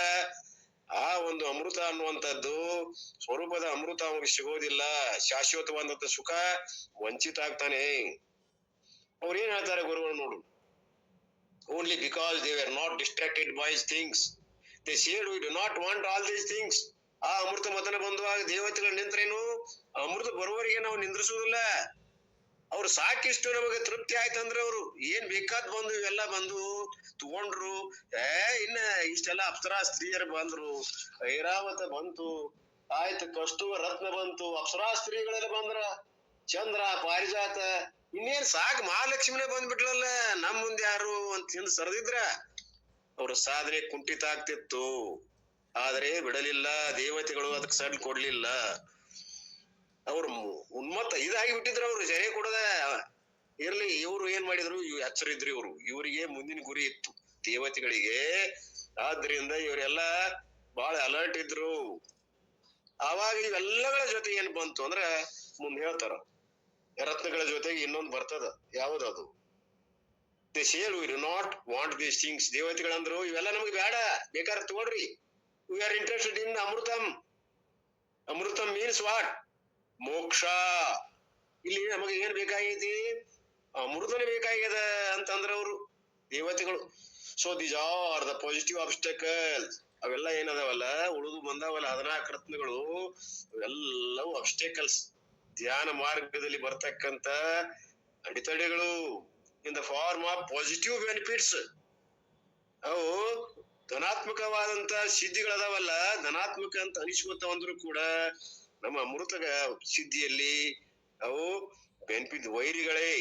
ಆ ಒಂದು ಅಮೃತ ಅನ್ನುವಂಥದ್ದು ಸ್ವರೂಪದ ಅಮೃತ ಅವನಿಗೆ ಸಿಗೋದಿಲ್ಲ. ಶಾಶ್ವತವಾದಂತ ಸುಖ ವಂಚಿತ ಆಗ್ತಾನೆ. ಅವ್ರು ಏನ್ ಹೇಳ್ತಾರೆ ಗುರುಗಳು ನೋಡು, only because they were not distracted by things they said we do not want all these things. ಆ ಅಮೃತ ಮತನ ಬಂದುವಾಗ ದೇವತೆಗಳು ನಿಂತ್ರೇನು ಅಮೃತ ಬರುವವರಿಗೆ ನಾವು ನಿಂದ್ರಿಸುವುದಿಲ್ಲ. ಅವ್ರು ಸಾಕಿಷ್ಟು ನಮಗೆ ತೃಪ್ತಿ ಆಯ್ತಂದ್ರೆ ಅವ್ರು ಏನ್ ಬೇಕಾದ್ ಬಂದು ಇವೆಲ್ಲ ಬಂದು ತಗೊಂಡ್ರು. ಇನ್ನ ಇಷ್ಟೆಲ್ಲ ಅಪ್ಸರಾ ಸ್ತ್ರೀಯರು ಬಂದ್ರು, ಐರಾವತ ಬಂತು, ಆಯ್ತು ಕಸ್ತೂರ ರತ್ನ ಬಂತು, ಅಪ್ಸರಾ ಸ್ತ್ರೀಗಳೆಲ್ಲ ಬಂದ್ರ, ಚಂದ್ರ ಪಾರಿಜಾತ, ಇನ್ನೇನ್ ಸಾಕ್ ಮಹಾಲಕ್ಷ್ಮಿನೇ ಬಂದ್ಬಿಟ್ಲಲ್ಲ ನಮ್ ಮುಂದೆ ಯಾರು ಅಂತ ಹಿಂದ್ ಸರದಿದ್ರ ಅವ್ರ ಸಾಧನೆ ಕುಂಠಿತ ಆಗ್ತಿತ್ತು. ಆದ್ರೆ ಬಿಡಲಿಲ್ಲ ದೇವತೆಗಳು, ಅದಕ್ಕೆ ಸಡ್ಲ್ ಕೊಡ್ಲಿಲ್ಲ. ಅವ್ರು ಉನ್ಮತ್ತ ಇದಾಗಿ ಬಿಟ್ಟಿದ್ರು. ಅವ್ರು ಜರೆ ಕೊಡದ ಇರ್ಲಿ. ಇವ್ರು ಏನ್ ಮಾಡಿದ್ರು, ಎಚ್ಚರಿದ್ರು. ಇವರಿಗೆ ಮುಂದಿನ ಗುರಿ ಇತ್ತು ದೇವತೆಗಳಿಗೆ. ಆದ್ರಿಂದ ಇವರೆಲ್ಲ ಬಹಳ ಅಲರ್ಟ್ ಇದ್ರು. ಆವಾಗ ಇವೆಲ್ಲಗಳ ಜೊತೆ ಏನ್ ಬಂತು ಅಂದ್ರ ಮುಂದ್ ಹೇಳ್ತಾರ, ರತ್ನಗಳ ಜೊತೆಗೆ ಇನ್ನೊಂದು ಬರ್ತದ. ಯಾವ್ದದು? They said we do not want these things. ದೇವತೆಗಳಂದ್ರು ಇವೆಲ್ಲ ನಮ್ಗೆ ಬೇಡ, ಬೇಕಾದ್ರೆ ತಗೊಳ್ರಿ. We are interested in amritam. Amritam means what? Moksha. ಇಲ್ಲಿ ನಮಗೆ ಏನ್ ಬೇಕಾಗೈತಿ? ಅಮೃತನೇ ಬೇಕಾಗ್ಯದ ಅಂತಂದ್ರ ಅವರು ದೇವತೆಗಳು. So these are the positive obstacles. ಅವೆಲ್ಲ ಏನದಾವಲ್ಲ ಉಳಿದು ಬಂದಾವಲ್ಲ 14 ರತ್ನಗಳು, ಅವೆಲ್ಲವೂ ಅಬ್ಸ್ಟಕಲ್ಸ್, ಧ್ಯಾನ ಮಾರ್ಗದಲ್ಲಿ ಬರ್ತಕ್ಕಂತ ಅಡೆತಡೆಗಳು in the form of positive benefits. ಅವು ಧನಾತ್ಮಕವಾದಂತ ಸಿದ್ಧಿಗಳದಾವಲ್ಲ, ಧನಾತ್ಮಕ ಅಂತ ಅನಿಸ್ಕೊತಾವಂದ್ರು ಕೂಡ ನಮ್ಮ ಅಮೃತ ಸಿದ್ಧಿಯಲ್ಲಿ ಅವು benefit ವೈರಿಗಳೇ.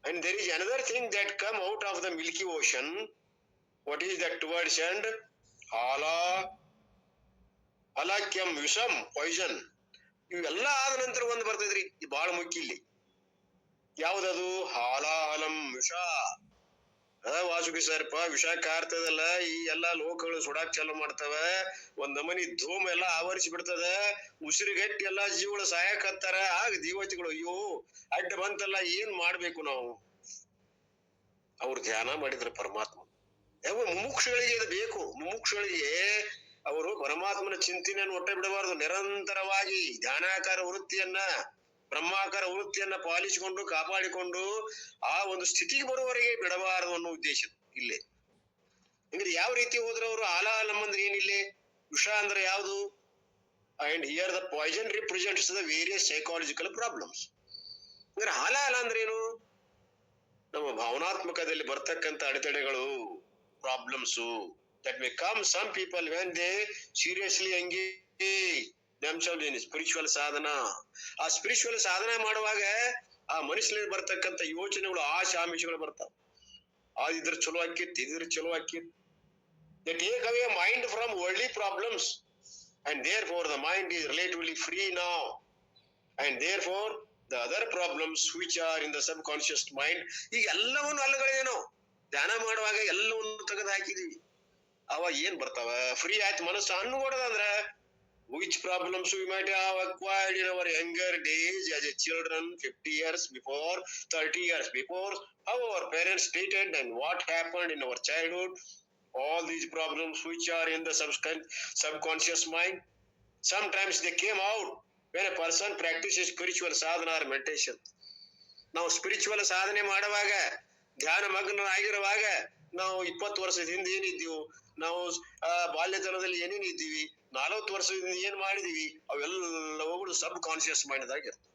And there is another thing that come out of the Milky Ocean. What is that towards and alakyam visam, poison. ಇವೆಲ್ಲ ಆದ ನಂತರ ಒಂದು ಬರ್ತದ್ರಿ, ಬಹಳ ಮುಖ್ಯ ಇಲ್ಲಿ. ಯಾವ್ದದು? ಹಾಲಾಹಲಂ ವಿಷ. ವಾಸುಕಿ ಸರ್ಪ ವಿಷ ಕಾರ್ತದಲ್ಲ, ಈ ಎಲ್ಲಾ ಲೋಕಗಳು ಸುಡಾಕ್ ಚಾಲು ಮಾಡ್ತಾವ. ಒಂದ್ ನಮನಿ ಧೂಮ ಎಲ್ಲಾ ಆವರಿಸಿ ಬಿಡ್ತದ. ಉಸಿರುಗಟ್ಟಿ ಎಲ್ಲಾ ಜೀವಗಳು ಸಾಯಕತ್ತಾರ. ಆಗ ದೇವತೆಗಳು ಅಯ್ಯೋ ಅಡ್ಡ ಬಂತಲ್ಲ, ಏನ್ ಮಾಡ್ಬೇಕು ನಾವು? ಅವ್ರು ಧ್ಯಾನ ಮಾಡಿದ್ರ ಪರಮಾತ್ಮ. ಯಾವ ಮುಮುಕ್ಷುಗಳಿಗೆ ಇದು ಬೇಕು. ಮುಮುಕ್ಷುಗಳಿಗೆ ಅವರು ಪರಮಾತ್ಮನ ಚಿಂತನೆಯನ್ನು ಒಟ್ಟ ಬಿಡಬಾರದು. ನಿರಂತರವಾಗಿ ಧ್ಯಾನಾಕಾರ ವೃತ್ತಿಯನ್ನ, ಬ್ರಹ್ಮಾಕಾರ ವೃತ್ತಿಯನ್ನ ಪಾಲಿಸಿಕೊಂಡು ಕಾಪಾಡಿಕೊಂಡು ಆ ಒಂದು ಸ್ಥಿತಿಗೆ ಬರುವವರೆಗೆ ಬಿಡಬಾರದು ಅನ್ನೋ ಉದ್ದೇಶ ಇಲ್ಲೇ. ಅಂದ್ರೆ ಯಾವ ರೀತಿ ಹೋದ್ರೆ ಅವರು ಹಾಲಾಹಲಂ ಅಂದ್ರೆ ಏನಿಲ್ಲಿ? ವಿಷ ಅಂದ್ರೆ ಯಾವುದು? And here the poison represents the various psychological problems. ಅಂದ್ರೆ ಹಾಲಾಹಲ ಅಂದ್ರೆ ಏನು? ನಮ್ಮ ಭಾವನಾತ್ಮಕದಲ್ಲಿ ಬರ್ತಕ್ಕಂತ ಅಡೆತಡೆಗಳು, problems that may come some people when they seriously engage themselves in spiritual ಸಾಧನಾ. ಆ ಸ್ಪಿರಿಚುವಲ್ ಸಾಧನೆ ಮಾಡುವಾಗ ಆ ಮನುಷ್ಯನಲ್ಲಿ ಬರ್ತಕ್ಕಂತ ಯೋಚನೆಗಳು, ಆಶಾಮಿಷಗಳು ಬರ್ತಾವ. ಇದ್ರ ಚಲೋ ಆಕ್ಕಿತ್, ಇದ್ರ ಚಲೋ ಆಕ್ಕಿತ್. They take away mind from worldly problems and therefore the mind is relatively free now, and therefore the other problems which are in the subconscious mind, ಈಗ ಎಲ್ಲವನ್ನು ಅಲ್ಲಗಳೇ ನಾವು ಧ್ಯಾನ ಮಾಡುವಾಗ ಎಲ್ಲವನ್ನು ತೆಗೆದು ಹಾಕಿದೀವಿ. ಅವಾಗ ಏನ್ ಬರ್ತಾವ? ಫ್ರೀ ಆಯ್ತು ಮನಸ್ಸು ಅನ್ನೋದಂದ್ರ which problems we might have acquired in our younger days as a children, 50 years before, 30 years before, how our parents treated and what happened in our childhood. All these problems which are in the subconscious mind, sometimes they came out when a person practices spiritual sadhana or meditation. ನಾವು ಸ್ಪಿರಿಚುವಲ್ ಸಾಧನೆ ಮಾಡುವಾಗ, ಧ್ಯಾನ ಮಗ್ನರಾಗಿರುವಾಗ ನಾವು 20 ವರ್ಷದ ಹಿಂದೆ ಏನಿದ್ದೀವಿ, ನಾವು ಬಾಲ್ಯತನದಲ್ಲಿ ಏನೇನ್ ಇದ್ದೀವಿ, 40 ವರ್ಷದಿಂದ ಏನ್ ಮಾಡಿದೀವಿ, ಅವೆಲ್ಲವುಗಳು ಸಬ್ ಕಾನ್ಶಿಯಸ್ ಮೈಂಡ್ದಾಗ ಇರ್ತವೆ.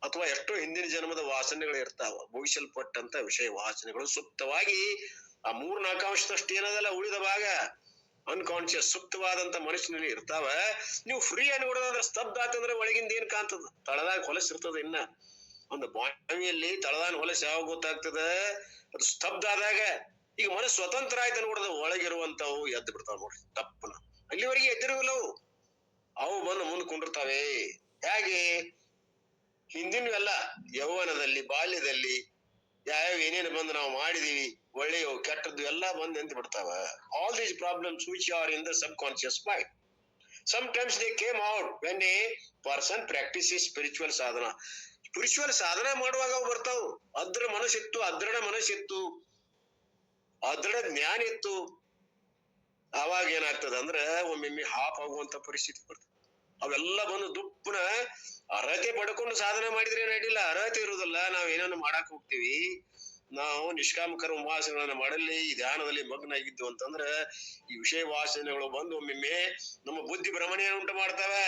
ಅಥವಾ ಎಷ್ಟೋ ಹಿಂದಿನ ಜನ್ಮದ ವಾಸನೆಗಳು ಇರ್ತಾವ, ಭವಿಷ್ಯಲ್ಪಟ್ಟಂತ ವಿಷಯ ವಾಸನೆಗಳು ಸುಪ್ತವಾಗಿ ಆ 3-4 ಅಂಶದಷ್ಟು ಏನದಲ್ಲ ಉಳಿದ ಭಾಗ ಅನ್ಕಾನ್ಶಿಯಸ್ ಸುಪ್ತವಾದಂತ ಮನುಷ್ಯನಲ್ಲಿ ಇರ್ತಾವ. ನೀವು ಫ್ರೀ ಅನ್ಬಿಡೋದಂದ್ರೆ ಸ್ತಬ್ಧ ಆತಂದ್ರೆ ಒಳಗಿಂದ ಏನ್ ಕಾಣ್ತದ? ತಳದಾಗ ಹೊಲಸ್ ಇರ್ತದ. ಇನ್ನ ಒಂದು ಬಾವಿಯಲ್ಲಿ ತಳದಾನ ಹೊಲಸ್ ಯಾವಾಗ ಗೊತ್ತಾಗ್ತದ? ಅದು ಸ್ತಬ್ಧ ಆದಾಗ. ಈಗ ಮನಸ್ಸು ಸ್ವತಂತ್ರ ಆಯ್ತು ನೋಡಿದ ಒಳಗಿರುವಂತವು ಎದ್ದು ಬಿಡ್ತಾವ ನೋಡ್ರಿ ತಪ್ಪನ. ಅಲ್ಲಿವರೆಗೆ ಎದ್ದಿರುವಲ್ಲವು ಅವು ಬಂದು ಮುಂದ್ ಕುಂಡಿರ್ತಾವೆ. ಹೇಗೆ? ಹಿಂದಿನವೆಲ್ಲ ಯೌವನದಲ್ಲಿ ಬಾಲ್ಯದಲ್ಲಿ ಯಾವ್ಯಾವ ಏನೇನು ಬಂದು ನಾವು ಮಾಡಿದೀವಿ, ಒಳ್ಳೆಯವು ಕೆಟ್ಟದ್ದು ಎಲ್ಲಾ ಬಂದು ನಿಂತು ಬಿಡ್ತಾವ. All these problems which are in the sub conscious mind. Sometimes they came out when a person practices spiritual sadhana. Spiritual ಸಾಧನ ಮಾಡುವಾಗ ಅವು ಬರ್ತಾವು. ಅದ್ರ ಮನಸ್ಸಿತ್ತು, ಅದ್ರಡ ಮನಸ್ಸಿತ್ತು, ಅದ್ರಡ ಜ್ಞಾನ ಇತ್ತು. ಅವಾಗ ಏನಾಗ್ತದ ಅಂದ್ರ ಒಮ್ಮೊಮ್ಮೆ ಹಾಪ್ ಆಗುವಂತ ಪರಿಸ್ಥಿತಿ ಬರ್ತದೆ. ಅವೆಲ್ಲ ಬಂದು ದುಪ್ಪನ ಅರ್ಹತೆ ಪಡ್ಕೊಂಡು ಸಾಧನೆ ಮಾಡಿದ್ರೆ ಏನಾಗಿಲ್ಲ. ಅರ್ಹತೆ ಇರುವುದಿಲ್ಲ. ನಾವ್ ಏನೇನು ಮಾಡಾಕ್ ಹೋಗ್ತೀವಿ, ನಾವು ನಿಷ್ಕಾಮ ಕರ್ಮ ವಾಸನೆಗಳನ್ನ ಮಾಡಲಿ ಧ್ಯಾನದಲ್ಲಿ ಮಗ್ನ ಆಗಿದ್ದು ಅಂತಂದ್ರ ಈ ವಿಷಯ ವಾಸನೆಗಳು ಬಂದು ಒಮ್ಮೊಮ್ಮೆ ನಮ್ಮ ಬುದ್ಧಿ ಭ್ರಮಣೆಯನ್ನು ಉಂಟು ಮಾಡ್ತಾವೆ.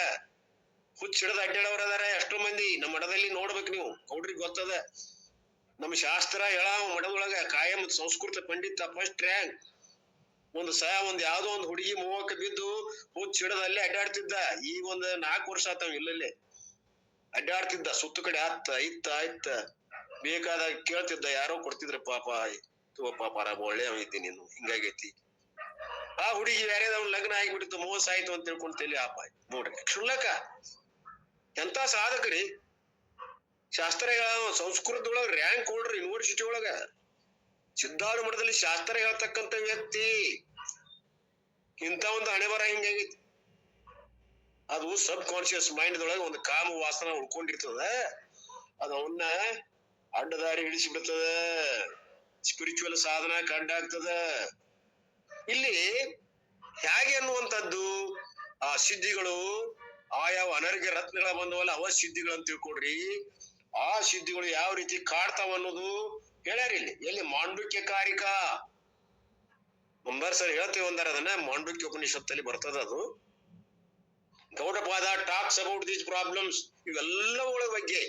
ಹುಚ್ಚಿಡದ ಅಡ್ಡಾಡವ್ರ ಅದಾರ ಎಷ್ಟೋ ಮಂದಿ. ನಮ್ಮ ಮಠದಲ್ಲಿ ನೋಡ್ಬೇಕು ನೀವು, ಗೌಡ್ರಿಗೆ ಗೊತ್ತದ. ನಮ್ಮ ಶಾಸ್ತ್ರ ಹೇಳಾವ ಮಠದೊಳಗ ಕಾಯಂ ಸಂಸ್ಕೃತ ಪಂಡಿತ ಫಸ್ಟ್ ರ್ಯಾಂಕ್. ಒಂದ್ ಯಾವ್ದೋ ಒಂದು ಹುಡುಗಿ ಮೂವಕ್ಕೆ ಬಿದ್ದು ಹುಚ್ಚಿಡದ ಅಲ್ಲೇ ಅಡ್ಡಾಡ್ತಿದ್ದ. ಈಗ 4 ವರ್ಷ ಆತಾವ ಇಲ್ಲಲ್ಲೇ ಅಡ್ಡಾಡ್ತಿದ್ದ. ಸುತ್ತ ಕಡೆ ಇತ್ತ ಬೇಕಾದಾಗ ಕೇಳ್ತಿದ್ದ. ಯಾರೋ ಕೊಡ್ತಿದ್ರ ಪಾಪ, ಒಳ್ಳೆ ಐತಿ ನೀನು, ಹಿಂಗಾಗೈತಿ. ಆ ಹುಡುಗಿ ಬೇರೆ ಲಗ್ನ ಆಗಿಬಿಟ್ಟಿತ್ತು, ಮೋಸ ಆಯ್ತು ಅಂತ ತಿಳ್ಕೊಂತೇಲಿ ಆಪ ನೋಡ್ರಿ. ಕ್ಷುಲ್ಲಕ ಎಂತ ಸಾಧಕರಿ. ಶಾಸ್ತ್ರ ಸಂಸ್ಕೃತದೊಳಗ ರ್ಯಾಂಕ್ ಹೋಲ್ಡ್ರಿ ಯೂನಿವರ್ಸಿಟಿ ಒಳಗ. ಸಿದ್ಧಾರೂಢ ಮಠದಲ್ಲಿ ಶಾಸ್ತ್ರ ಹೇಳ್ತಕ್ಕಂತ ವ್ಯಕ್ತಿ. ಇಂತ ಒಂದು ಹಣೆ ಬರ ಹಿಂಗಾಗೈತಿ. ಅದು ಸಬ್ ಕಾನ್ಶಿಯಸ್ ಮೈಂಡ್ ದೊಳಗ ಒಂದು ಕಾಮ ವಾಸನ ಉಳ್ಕೊಂಡಿರ್ತದ. ಅದು ಅವನ್ನ ಅಡ್ಡದಾರಿ ಹಿಡಿಸಿಬಿಡ್ತದ. ಸ್ಪಿರಿಚುವಲ್ ಸಾಧನ ಕಂಡಾಗ್ತದ. ಇಲ್ಲಿ ಹೇಗೆ ಅನ್ನುವಂಥದ್ದು ಆ ಸಿದ್ಧಿಗಳು, ಯಾವ ಅನರ್ಘ್ಯ ರತ್ನಗಳ ಬಂದವಲ್ಲ ಅವ ಸಿದ್ಧಿಗಳು ಅಂತ ತಿಳ್ಕೊಡ್ರಿ. ಆ ಸಿದ್ಧಿಗಳು ಯಾವ ರೀತಿ ಕಾಡ್ತಾವ ಅನ್ನೋದು ಹೇಳ್ಯಾರ ಇಲ್ಲಿ. ಎಲ್ಲಿ? ಮಾಂಡುಕ್ಯ ಕಾರಿಕ. ಮುಂಬರ್ ಸರ್ ಹೇಳ್ತೇವೆ ಒಂದಾರ ಅದನ್ನ. ಮಾಂಡುಕ್ಯ ಉಪನಿಷತ್ತಲ್ಲಿ ಬರ್ತದ ಅದು. Gaudapada talks about these problems. ಇವೆಲ್ಲವುಗಳ ಬಗ್ಗೆ,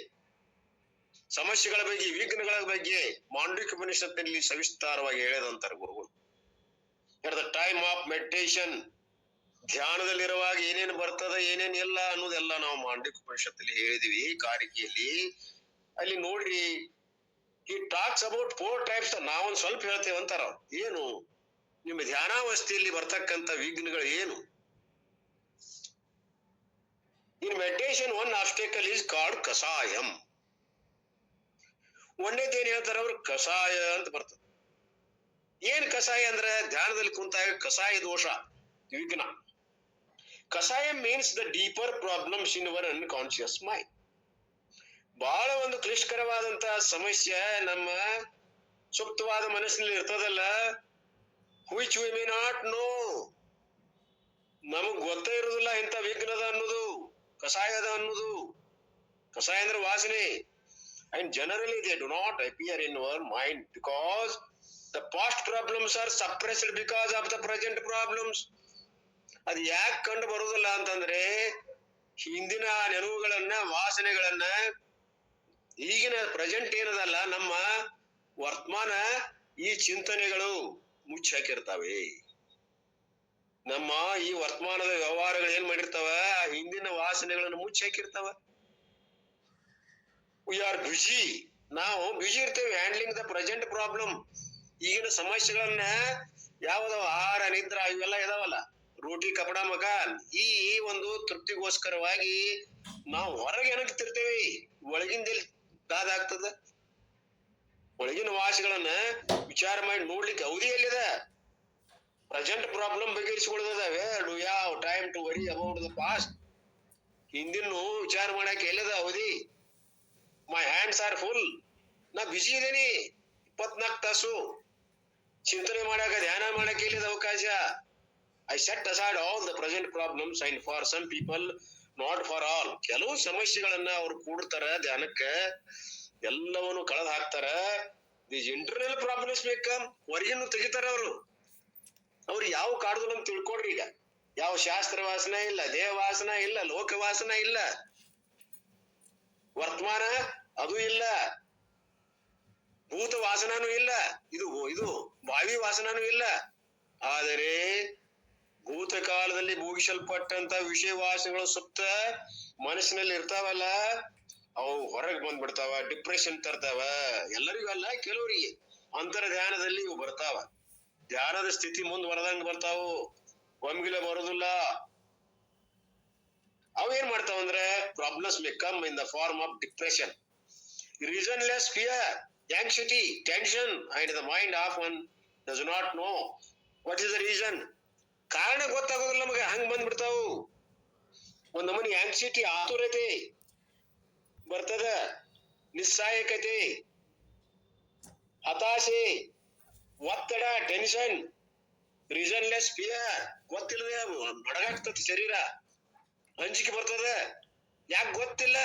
ಸಮಸ್ಯೆಗಳ ಬಗ್ಗೆ, ವಿಘ್ನಗಳ ಬಗ್ಗೆ ಮಾಂಡುಕ್ಯ ಉಪನಿಷತ್ತಿನಲ್ಲಿ ಸವಿಸ್ತಾರವಾಗಿ ಹೇಳದಂತಾರೆ ಗುರುಗಳು. At the time of meditation, ಧ್ಯಾನದಲ್ಲಿರುವಾಗ ಏನೇನು ಬರ್ತದ ಏನೇನ್ ಇಲ್ಲ ಅನ್ನೋದೆಲ್ಲ ನಾವು ಮಾಂಡುಕ್ಯ ಉಪನಿಷತ್ತಲ್ಲಿ ಹೇಳಿದೀವಿ ಕಾರಿಕೆಯಲ್ಲಿ. ಅಲ್ಲಿ ನೋಡ್ರಿ, ಈ ಟಾಕ್ಸ್ ಅಬೌಟ್ 4 ಟೈಪ್ಸ್. ನಾವೊಂದ್ ಸ್ವಲ್ಪ ಹೇಳ್ತೇವೆ ಅಂತಾರ. ಏನು? ನಿಮ್ಮ ಧ್ಯಾನಾವಸ್ಥೆಯಲ್ಲಿ ಬರ್ತಕ್ಕಂಥ ವಿಘ್ನಗಳು ಏನು? ಇನ್ ಮೆಡಿಟೇಷನ್ ಒನ್ ಆಬ್ಸ್ಟೇಕಲ್ ಈಸ್ ಕಾಲ್ಡ್ ಕಸಾಯಂ. ಒಂದೇದೇನ್ ಹೇಳ್ತಾರ ಅವ್ರು? ಕಸಾಯ ಅಂತ ಬರ್ತದೆ. ಏನ್ ಕಸಾಯ ಅಂದ್ರ ಧ್ಯಾನದಲ್ಲಿ ಕುಂತಾಗ ಕಸಾಯ ದೋಷ, ವಿಘ್ನ. Kashaya means the deeper problems in our unconscious mind. ಬಹಳ ಒಂದು ಕ್ಲಿಷ್ಟಕರವಾದಂತಹ ಸಮಸ್ಯೆ ನಮ್ಮ ಸುಪ್ತವಾದ ಮನಸ್ಸಿನಲ್ಲಿ ಇರ್ತದಲ್ಲ, which we may not know. ನಮಗ್ ಗೊತ್ತೇ ಇರುದಿಲ್ಲ ಇಂಥ ವಿಘ್ನದ ಅನ್ನೋದು, ಕಸಾಯದ ಅನ್ನೋದು. ಕಸಾಯ ಅಂದ್ರೆ ವಾಸನೆ. And generally they do not appear in our mind because the past problems are suppressed because of the present problems. ಅದು ಯಾಕೆ ಕಂಡು ಬರುವುದಿಲ್ಲ ಅಂತಂದ್ರೆ, ಹಿಂದಿನ ನೆನವುಗಳನ್ನ, ವಾಸನೆಗಳನ್ನ ಈಗಿನ ಪ್ರೆಸೆಂಟ್ ಏನದಲ್ಲ ನಮ್ಮ ವರ್ತಮಾನ ಈ ಚಿಂತನೆಗಳು ಮುಚ್ಚಿ ಹಾಕಿರ್ತಾವೆ. ನಮ್ಮ ಈ ವರ್ತಮಾನದ ವ್ಯವಹಾರಗಳು ಏನ್ ಮಾಡಿರ್ತಾವ, ಹಿಂದಿನ ವಾಸನೆಗಳನ್ನು ಮುಚ್ಚಿ ಹಾಕಿರ್ತಾವ. We are busy. ನಾವು ಬ್ಯುಸಿ ಇರ್ತೇವೆ ಹ್ಯಾಂಡ್ಲಿಂಗ್ ದ ಪ್ರೆಸೆಂಟ್ ಪ್ರಾಬ್ಲಮ್. ಈಗಿನ ಸಮಸ್ಯೆಗಳನ್ನ ಯಾವ್ದವ, ಆಹಾರ, ನಿದ್ರಾ ಇವೆಲ್ಲ ಇದಾವಲ್ಲ, ರೋಟಿ ಕಪಡ ಮಕಾನ್, ಈ ಒಂದು ತೃಪ್ತಿಗೋಸ್ಕರವಾಗಿ ನಾವು ಹೊರಗೆ ಏನಕ್ತಿರ್ತೇವೆ. ಒಳಗಿಂದಲ್ಲಿ ದಾದಾಗ್ತದ. ಒಳಗಿನ ವಾಸಗಳನ್ನ ವಿಚಾರ ಮಾಡಿ ನೋಡ್ಲಿಕ್ಕೆ ಅವಧಿ ಎಲ್ಲಿದೆ? ಪ್ರೆಸೆಂಟ್ ಪ್ರಾಬ್ಲಮ್ ಬಗೆಹರಿಸಿಕೊಳ್ಳೋದ. ವೇರ್ ಡು ಯಾವ time to worry about the past. ಹಿಂದಿನ ವಿಚಾರ ಮಾಡಕ್ಕೆ ಎಲ್ಲಿದೆ ಅವಧಿ? My hands are full. ನಾ ಬಿಸಿ ಇದೇನಿ 24 ತಾಸು. ಚಿಂತನೆ ಮಾಡಾಕ, ಧ್ಯಾನ ಮಾಡಕ್ಕೆ ಎಲ್ಲಿದೆ ಅವಕಾಶ? I set aside all the present problems and for some people not for all. ಕೆಲವು ಸಮಸ್ಯೆಗಳನ್ನ ಅವ್ರು ಕೂಡ್ತಾರ ಧ್ಯಾನಕ್ಕ, ಎಲ್ಲವನ್ನು ಕಳೆದು ಹಾಕ್ತಾರ. ದೀಸ್ ಇಂಟರ್ನಲ್ ಪ್ರಾಬ್ಲಮ್ಸ್ ಬೇಕಮ್, ಹೊರಗಿನ ತೆಗಿತಾರ ಅವರು. ಅವ್ರು ಯಾವ ಕಾಡುದಿಲ್ಲ ಅಂತ ತಿಳ್ಕೊಡ್ರಿ. ಈಗ ಯಾವ ಶಾಸ್ತ್ರ ವಾಸನ ಇಲ್ಲ, ದೇಹ ವಾಸನ ಇಲ್ಲ, ಲೋಕ ವಾಸನ ಇಲ್ಲ, ವರ್ತಮಾನ ಅದು ಇಲ್ಲ, ಭೂತ ವಾಸನೂ ಇಲ್ಲ, ಇದು ಭಾವಿ ವಾಸನೂ ಇಲ್ಲ. ಆದರೆ ಭೂತ ಕಾಲದಲ್ಲಿ ಭೋಗಿಸಲ್ಪಟ್ಟಂತ ವಿಷಯ ವಾಸನೆಗಳು ಸುತ್ತ ಮನಸ್ಸಿನಲ್ಲಿ ಇರ್ತಾವಲ್ಲ, ಅವು ಹೊರಗೆ ಬಂದ್ಬಿಡ್ತಾವ, ಡಿಪ್ರೆಷನ್ ತರ್ತಾವ. ಎಲ್ಲರಿಗೂ ಅಲ್ಲ, ಕೆಲವರಿಗೆ ಅಂತರ ಧ್ಯಾನದಲ್ಲಿ ಇವು ಬರ್ತಾವ. ಧ್ಯಾನದ ಸ್ಥಿತಿ ಮುಂದುವರೆದಂಗ ಬರ್ತಾವು, ಒಮ್ಗಿಲೆ ಬರೋದಿಲ್ಲ. ಅವ್ ಏನ್ ಮಾಡ್ತಾವಂದ್ರೆ problems may come in the form of depression, reasonless fear, anxiety, tension, and the mind often does not know what is the reason. ಕಾರಣ ಗೊತ್ತಾಗೋದಿಲ್ಲ ನಮಗೆ, ಹಂಗ್ ಬಂದ್ಬಿಡ್ತಾವು. ಒಂದ್ ನಮೂನಿ ಆಂಕ್ಸಿಟಿ, ಆತುರತೆ ಬರ್ತದ, ನಿಸ್ಸಾಯಕತೆ, ಹತಾಶೆ, ಒತ್ತಡ, ಟೆನ್ಷನ್, ರೀಸನ್ಲೆಸ್ ಫಿಯರ್, ಗೊತ್ತಿಲ್ಲದೆ ನಡಗಾಗ್ತದ ಶರೀರ, ಅಂಜಿಕೆ ಬರ್ತದ. ಯಾಕೆ ಗೊತ್ತಿಲ್ಲ,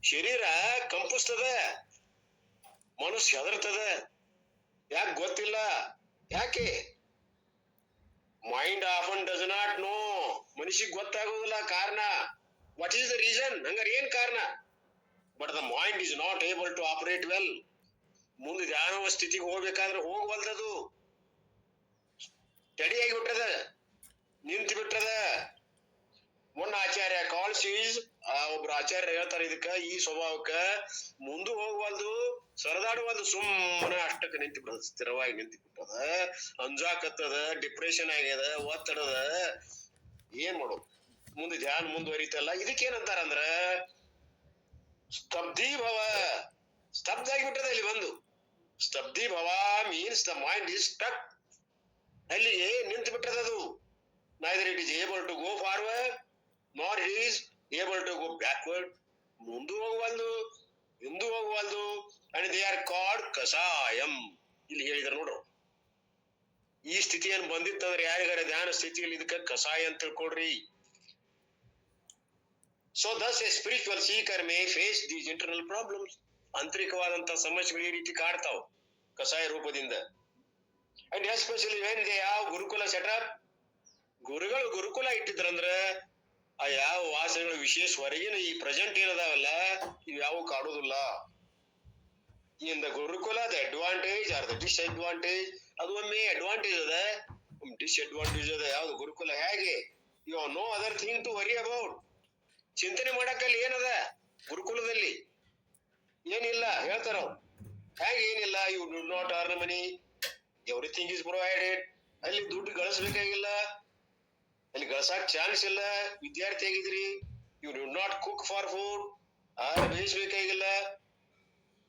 ಶರೀರ ಕಂಪಿಸ್ತದ, ಮನಸ್ಸು ಹೆದರ್ತದ. ಯಾಕೆ ಗೊತ್ತಿಲ್ಲ, ಯಾಕೆ? Mind often does not know, ಮನುಷ್ಯಗ್ ಗೊತ್ತಾಗೋದಿಲ್ಲ ಕಾರಣ. What is the reason? ಹಂಗಾರ ಏನ್ ಕಾರಣ? But the mind is not able to operate well. ಮುಂದೆ ಧ್ಯಾನ ಸ್ಥಿತಿಗೆ ಹೋಗ್ಬೇಕಾದ್ರೆ ಹೋಗ್ವಲ್ದದು, ಸ್ಟಡಿ ಆಗಿ ಬಿಟ್ಟದ, ನಿಂತು ಬಿಟ್ಟದ. ಮೊನ್ನ ಆಚಾರ್ಯ ಕಾಲ್ಸ್ ಈಸ್, ಒಬ್ರು ಆಚಾರ್ಯ ಹೇಳ್ತಾರ ಇದಕ್ಕ, ಈ ಸ್ವಭಾವಕ್ಕ ಮುಂದೆ ಹೋಗ್ವಲ್ದು, ಸರದಾಡುವಲ್ದು, ಸುಮ್ಮನೆ ಅಷ್ಟಕ್ಕೆ ನಿಂತು ಬಿಡದ, ಸ್ಥಿರವಾಗಿ ನಿಂತು ಬಿಟ್ಟದ, ಅಂಜಾಕತ್ತದ, ಡಿಪ್ರೆಷನ್ ಆಗ್ಯದ, ಒತ್ತಡದ. ಏನ್ ಮಾಡೋದು? ಮುಂದೆ ಧ್ಯಾನ ಮುಂದುವರಿತಲ್ಲ. ಇದಕ್ಕೇನಂತಾರಂದ್ರ ಸ್ತಬ್ಧೀಭವ, ಸ್ತಬ್ಧ ಆಗಿಬಿಟ್ಟದ ಇಲ್ಲಿ ಬಂದು. ಸ್ತಬ್ಧೀಭವ means the mind is stuck, ಅಲ್ಲಿಗೆ ನಿಂತು ಬಿಟ್ಟದದು. Neither it is able to go forward nor it is able to go backward. ಮುಂದೂ ಹೋಗುವಲ್ದು, ಹಿಂದೂ ಹೋಗುವಲ್ದು. and they are called kashayam. ಇಲ್ಲಿ ಹೇಳಿದಾರೆ ನೋಡ್ರು, ಈ ಸ್ಥಿತಿಯನ್ನು ಬಂದಿತ್ತಂದ್ರೆ ಯಾರಿಗಾರ ಧ್ಯಾನ ಸ್ಥಿತಿಯಲ್ಲಿ ಇದಕ್ಕ ಕಷಾಯ ಅಂತ ತಿಳ್ಕೊಡ್ರಿ. So thus a spiritual seeker may face these internal problems. ಆಂತರಿಕವಾದಂತ ಸಮಸ್ಯೆಗಳು ಈ ರೀತಿ ಕಾಡ್ತಾವ ಕಷಾಯ ರೂಪದಿಂದ. and especially when they have gurukul setup. ಗುರುಗಳು ಗುರುಕುಲ ಇಟ್ಟಿದ್ರಂದ್ರ ಆ ಯಾವ ವಾಸನೆಗಳು ವಿಶೇಷ ಹೊರಗಿನ ಈ ಪ್ರೆಸೆಂಟ್ ಏನದಾವಲ್ಲ ಇವ್ ಯಾವ ಕಾಡುದಿಲ್ಲ. In the gurukula the advantage or the disadvantage. ಅದು ಒಮ್ಮೆ ಅಡ್ವಾಂಟೇಜ್ ಅದ, ಡಿಸ್ಅಡ್ವಾಂಟೇಜ್ ಅದ. ಯಾವ್ದು ಗುರುಕುಲ ಹೇಗೆ, you have no other thing to worry about. ಚಿಂತನೆ ಮಾಡಕ್ಕಲ್ಲಿ ಏನದ ಗುರುಕುಲದಲ್ಲಿ? ಏನಿಲ್ಲ ಹೇಳ್ತಾರ ಅವ್ರು. ಹೇಗೆ ಏನಿಲ್ಲ? You do not earn money, everything is provided. ಅಲ್ಲಿ ದುಡ್ಡು ಗಳಿಸ್ಬೇಕಾಗಿಲ್ಲ, ಅಲ್ಲಿ ಗಳಸಾಕ್ ಚಾನ್ಸ್ ಇಲ್ಲ. ವಿದ್ಯಾರ್ಥಿ ಆಗಿದ್ರಿ, you do not cook for food, ಆಹಾರ ಬೇಯಿಸ್ಬೇಕಾಗಿಲ್ಲ.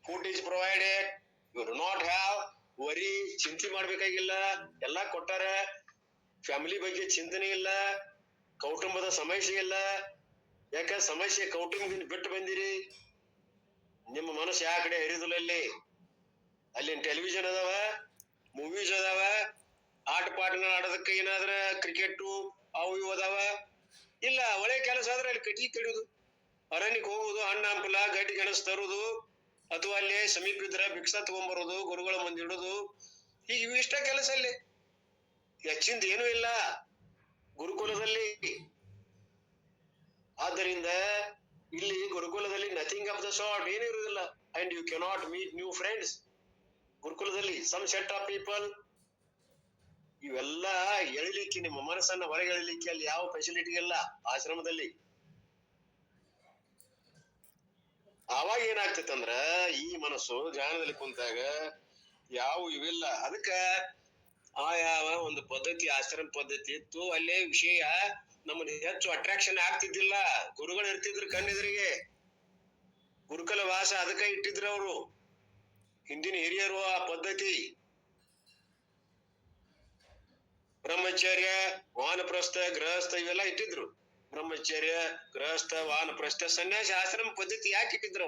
Food is provided, you do not have worry, ಚಿಂತೆ ಮಾಡ್ಬೇಕಾಗಿಲ್ಲ, ಎಲ್ಲಾ ಕೊಟ್ಟಾರ. ಫ್ಯಾಮಿಲಿ ಬಗ್ಗೆ ಚಿಂತನೆ ಇಲ್ಲ, ಕೌಟುಂಬದ ಸಮಸ್ಯೆ ಇಲ್ಲ. ಯಾಕ ಸಮಸ್ಯೆ ಕೌಟುಂಬದಿಂದ ಬಿಟ್ಟು ಬಂದಿರಿ, ನಿಮ್ಮ ಮನಸ್ಸು ಯಾವ ಕಡೆ ಹರಿದಿಲ್ಲ. ಅಲ್ಲಿ ಟೆಲಿವಿಷನ್ ಅದಾವ, ಮೂವೀಸ್ ಅದಾವ, ಆಟ ಪಾಠನ ಆಡೋದಕ್ಕೆ ಏನಾದ್ರ ಕ್ರಿಕೆಟ್ ಅವು ಇವು ಅದಾವ. ಇಲ್ಲ ಒಳ್ಳೆ ಕೆಲಸ ಆದ್ರೆ ಅಲ್ಲಿ ಕಟ್ಟಿ ಕಡಿಯೋದು, ಅರಣ್ಯಕ್ಕೆ ಹೋಗುದು, ಹಣ್ಣು ಹಂಪಲ ಗಡ್ಡಿ ಗೆಣಸ್ ತರುದು, ಅಥವಾ ಅಲ್ಲಿ ಸಮೀಪ ಇದ್ರ ಭಿಕ್ಷಾ ತಗೊಂಡ್ಬರೋದು, ಗುರುಗಳ ಮುಂದೆ ಇಡುದು. ಈಗ ಇವು ಇಷ್ಟ ಕೆಲಸ. ಅಲ್ಲಿ ಹೆಚ್ಚಿಂದ ಏನೂ ಇಲ್ಲ ಗುರುಕುಲದಲ್ಲಿ. ಆದ್ದರಿಂದ ಇಲ್ಲಿ ಗುರುಕುಲದಲ್ಲಿ ನಥಿಂಗ್ ಆಫ್ ದ ಸಾರ್ಟ್, ಏನೂ ಇರುವುದಿಲ್ಲ. And you cannot meet new friends. ಗುರುಕುಲದಲ್ಲಿ ಸಮ್ ಸೆಟ್ ಆಫ್ ಪೀಪಲ್, ಇವೆಲ್ಲ ಎಳಿಲಿಕ್ಕೆ, ನಿಮ್ಮ ಮನಸ್ಸನ್ನ ಹೊರಗೆ ಎಳಿಲಿಕ್ಕೆ ಅಲ್ಲಿ ಯಾವ ಫೆಸಿಲಿಟಿ ಇಲ್ಲ ಆಶ್ರಮದಲ್ಲಿ. ಆವಾಗ ಏನಾಗ್ತೈತಂದ್ರ ಈ ಮನಸ್ಸು ಧ್ಯಾನದಲ್ಲಿ ಕುಂತಾಗ ಯಾವ ಇವೆಲ್ಲ. ಅದಕ್ಕ ಆ ಯಾವ ಒಂದು ಪದ್ಧತಿ, ಆಶ್ರಮ ಪದ್ಧತಿ ಇತ್ತು, ಅಲ್ಲೇ ವಿಷಯ ನಮ್ಮನ್ನ ಹೆಚ್ಚು ಅಟ್ರಾಕ್ಷನ್ ಆಗ್ತಿದ್ದಿಲ್ಲ. ಗುರುಗಳು ಇರ್ತಿದ್ರು ಕಣ್ಣೆದುರಿಗೆ. ಗುರುಕುಲ ವಾಸ ಅದಕ್ಕ ಇಟ್ಟಿದ್ರು ಅವರು, ಹಿಂದಿನ ಹಿರಿಯರು ಆ ಪದ್ಧತಿ. ಬ್ರಹ್ಮಚರ್ಯ, ವಾನಪ್ರಸ್ಥ, ಗೃಹಸ್ಥ ಇವೆಲ್ಲ ಇಟ್ಟಿದ್ರು. ಬ್ರಹ್ಮಚರ್ಯ, ಗೃಹಸ್ಥ, ವಾನಪ್ರಸ್ಥ, ಸನ್ಯಾಸ, ಆಶ್ರಮ ಪದ್ಧತಿ ಯಾಕೆ ಇಟ್ಟಿದ್ರು?